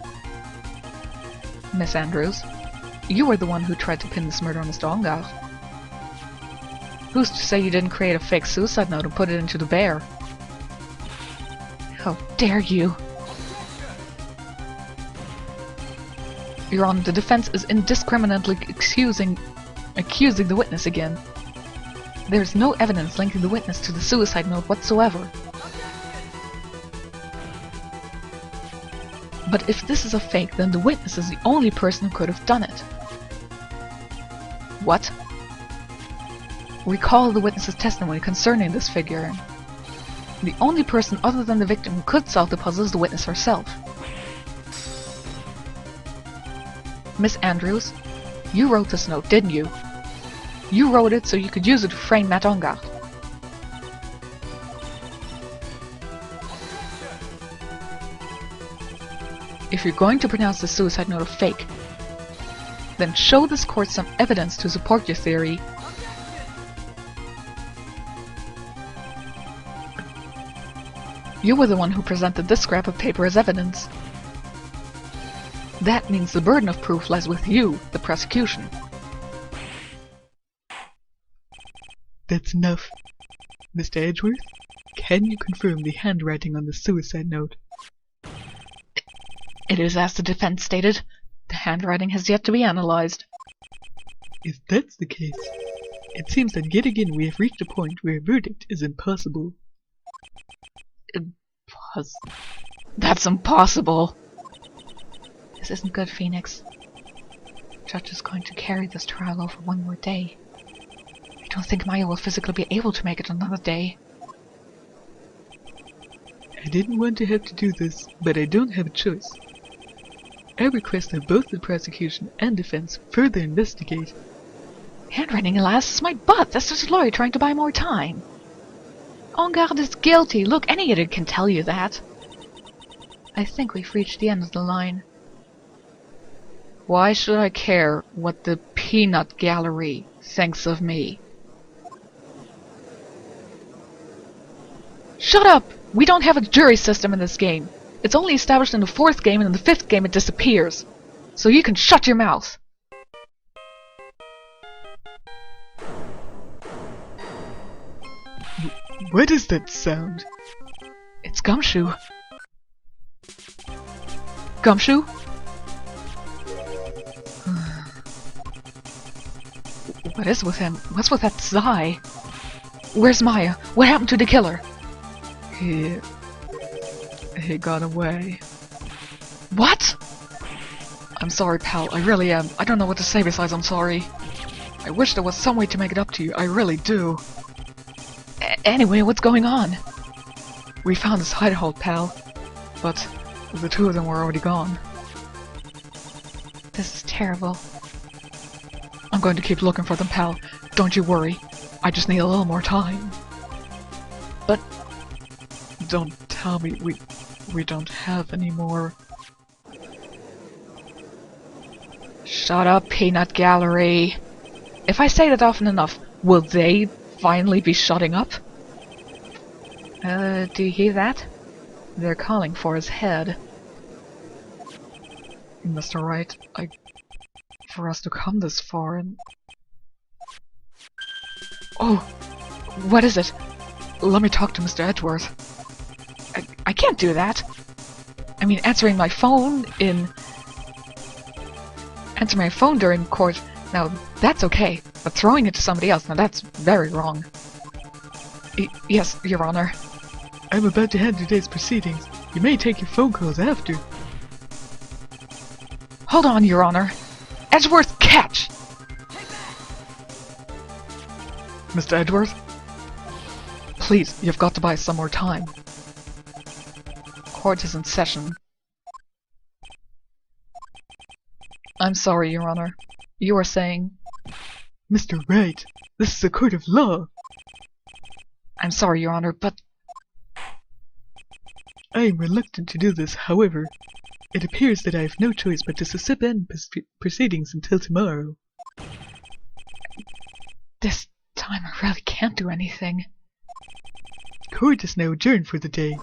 Miss Andrews, you were the one who tried to pin this murder on Mr. Ongar. Who's to say you didn't create a fake suicide note and put it into the bear? How dare you! Your Honor, the defense is indiscriminately accusing the witness again. There's no evidence linking the witness to the suicide note whatsoever. But if this is a fake, then the witness is the only person who could have done it. What? Recall the witness's testimony concerning this figure. The only person other than the victim who could solve the puzzle is the witness herself. Miss Andrews, you wrote this note, didn't you? You wrote it so you could use it to frame Matt Ongar. If you're going to pronounce the suicide note a fake, then show this court some evidence to support your theory. You were the one who presented this scrap of paper as evidence. That means the burden of proof lies with you, the prosecution. That's enough. Mr. Edgeworth, can you confirm the handwriting on the suicide note? It is as the defense stated. The handwriting has yet to be analyzed. If that's the case, it seems that yet again we have reached a point where a verdict is impossible. That's impossible! This isn't good, Phoenix. The judge is going to carry this trial over one more day. I don't think Maya will physically be able to make it another day. I didn't want to have to do this, but I don't have a choice. I request that both the prosecution and defense further investigate. Handwriting, alas, is my butt! That's just a lawyer trying to buy more time. Ongar is guilty! Look, any idiot can tell you that. I think we've reached the end of the line. Why should I care what the peanut gallery thinks of me? Shut up! We don't have a jury system in this game. It's only established in the 4th game, and in the 5th game it disappears. So you can shut your mouth. What is that sound? It's Gumshoe. Gumshoe? What is with him? What's with that sigh? Where's Maya? What happened to the killer? He got away. What? I'm sorry, pal. I really am. I don't know what to say besides I'm sorry. I wish there was some way to make it up to you. I really do. Anyway, what's going on? We found his hideout, pal. But the two of them were already gone. This is terrible. I'm going to keep looking for them, pal. Don't you worry. I just need a little more time. But... Don't tell me we don't have any more. Shut up, Peanut Gallery. If I say that often enough, will they finally be shutting up? Do you hear that? They're calling for his head. Mr. Wright, for us to come this far and... Oh! What is it? Let me talk to Mr. Edgeworth. I can't do that. I mean, answering my phone during court, now that's okay. But throwing it to somebody else, now that's very wrong. Yes, Your Honor. I'm about to hand today's proceedings. You may take your phone calls after. Hold on, Your Honor. Edgeworth, catch! Mr. Edgeworth? Please, you've got to buy some more time. Court is in session. I'm sorry, Your Honor. You were saying... Mr. Wright, this is a court of law. I'm sorry, Your Honor, but... I am reluctant to do this, however. It appears that I have no choice but to suspend proceedings until tomorrow. This time I really can't do anything. Court is now adjourned for the day.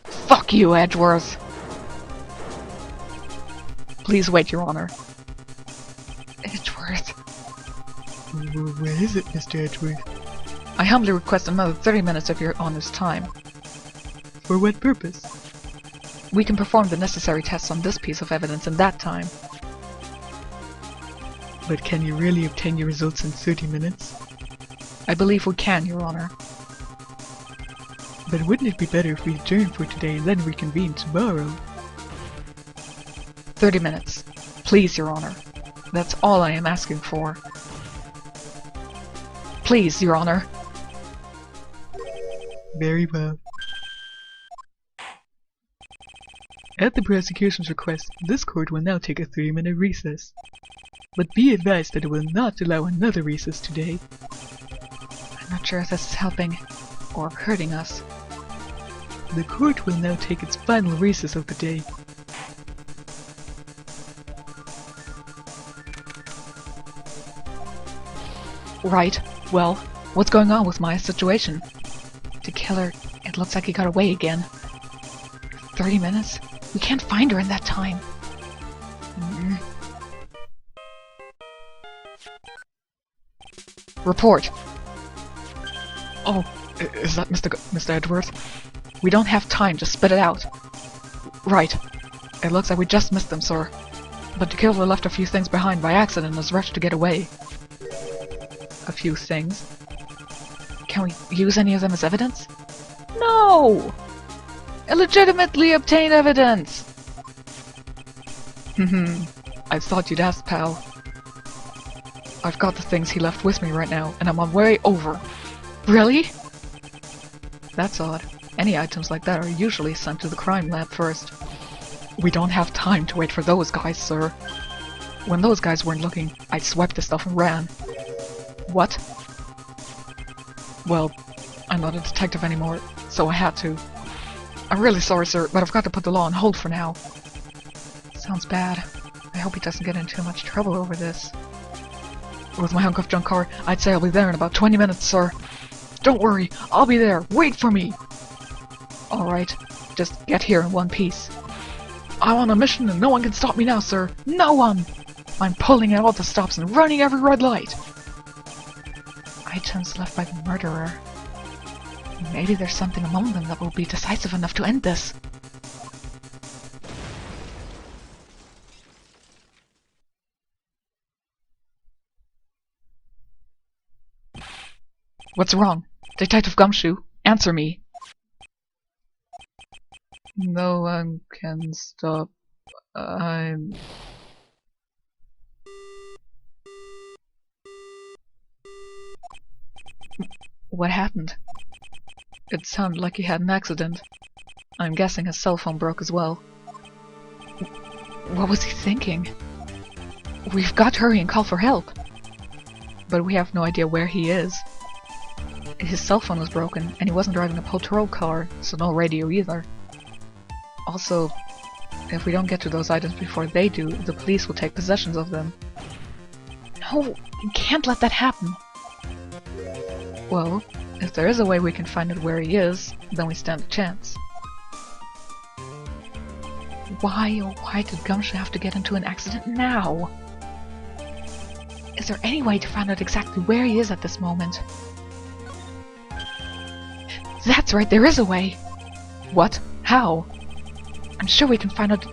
Fuck you, Edgeworth! Please wait, Your Honor. Edgeworth. Where is it, Mr. Edgeworth? I humbly request another 30 minutes of Your Honor's time. For what purpose? We can perform the necessary tests on this piece of evidence in that time. But can you really obtain your results in 30 minutes? I believe we can, Your Honor. But wouldn't it be better if we adjourn for today and then reconvene tomorrow? 30 minutes. Please, Your Honor. That's all I am asking for. Please, Your Honor. Very well. At the prosecution's request, this court will now take a 3-minute recess. But be advised that it will not allow another recess today. I'm not sure if this is helping or hurting us. The court will now take its final recess of the day. Right. Well, what's going on with my situation? The killer, it looks like he got away again. 30 minutes? We can't find her in that time. Report. Oh, is that Mr. Edgeworth? We don't have time, just spit it out. Right. It looks like we just missed them, sir. But the killer left a few things behind by accident and has rushed to get away. A few things? Can we use any of them as evidence? No! Illegitimately obtain evidence! I thought you'd ask, pal. I've got the things he left with me right now, and I'm on my way over. Really? That's odd. Any items like that are usually sent to the crime lab first. We don't have time to wait for those guys, sir. When those guys weren't looking, I swiped the stuff and ran. What? Well, I'm not a detective anymore, so I had to. I'm really sorry, sir, but I've got to put the law on hold for now. Sounds bad. I hope he doesn't get in too much trouble over this. With my hunk of junk car, I'd say I'll be there in about 20 minutes, sir. Don't worry, I'll be there. Wait for me! Alright, just get here in one piece. I'm on a mission and no one can stop me now, sir. No one! I'm pulling out all the stops and running every red light. Items left by the murderer. Maybe there's something among them that will be decisive enough to end this. What's wrong? Detective Gumshoe, answer me. No one can stop. I'm... What happened? It sounded like he had an accident. I'm guessing his cell phone broke as well. What was he thinking? We've got to hurry and call for help. But we have no idea where he is. His cell phone was broken, and he wasn't driving a patrol car, so no radio either. Also, if we don't get to those items before they do, the police will take possession of them. No, you can't let that happen. Well, if there is a way we can find out where he is, then we stand a chance. Why, oh why did Gumshoe have to get into an accident now? Is there any way to find out exactly where he is at this moment? That's right, there is a way! What? How? I'm sure we can find out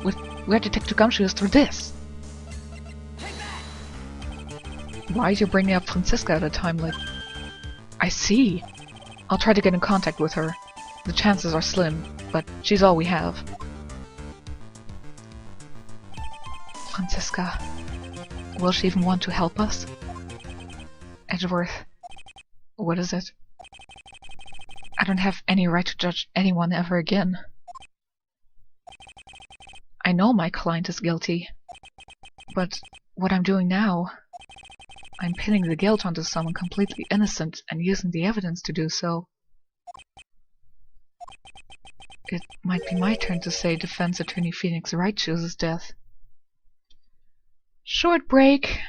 where Detective Gumshoe is through this. Why are you bringing up Franziska at a time like... I see. I'll try to get in contact with her. The chances are slim, but she's all we have. Franziska. Will she even want to help us? Edgeworth, what is it? I don't have any right to judge anyone ever again. I know my client is guilty, but what I'm doing now, I'm pinning the guilt onto someone completely innocent and using the evidence to do so. It might be my turn to say defense attorney Phoenix Wright chooses death. Short break.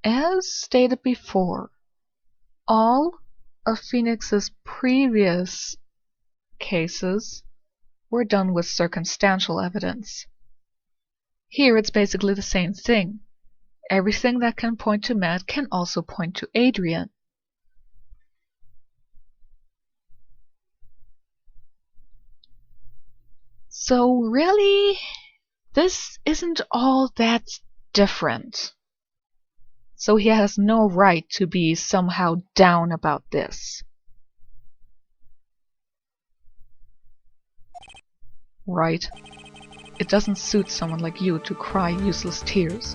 As stated before, all of Phoenix's previous cases were done with circumstantial evidence. Here it's basically the same thing. Everything that can point to Matt can also point to Adrian. So really, this isn't all that different. So he has no right to be somehow down about this. Right? It doesn't suit someone like you to cry useless tears.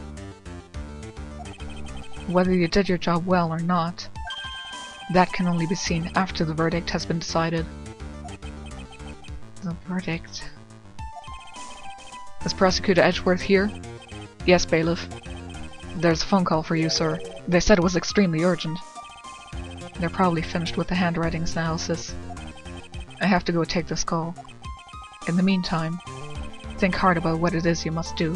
Whether you did your job well or not, that can only be seen after the verdict has been decided. The verdict... Is Prosecutor Edgeworth here? Yes, bailiff. There's a phone call for you, sir. They said it was extremely urgent. They're probably finished with the handwriting analysis. I have to go take this call. In the meantime, think hard about what it is you must do.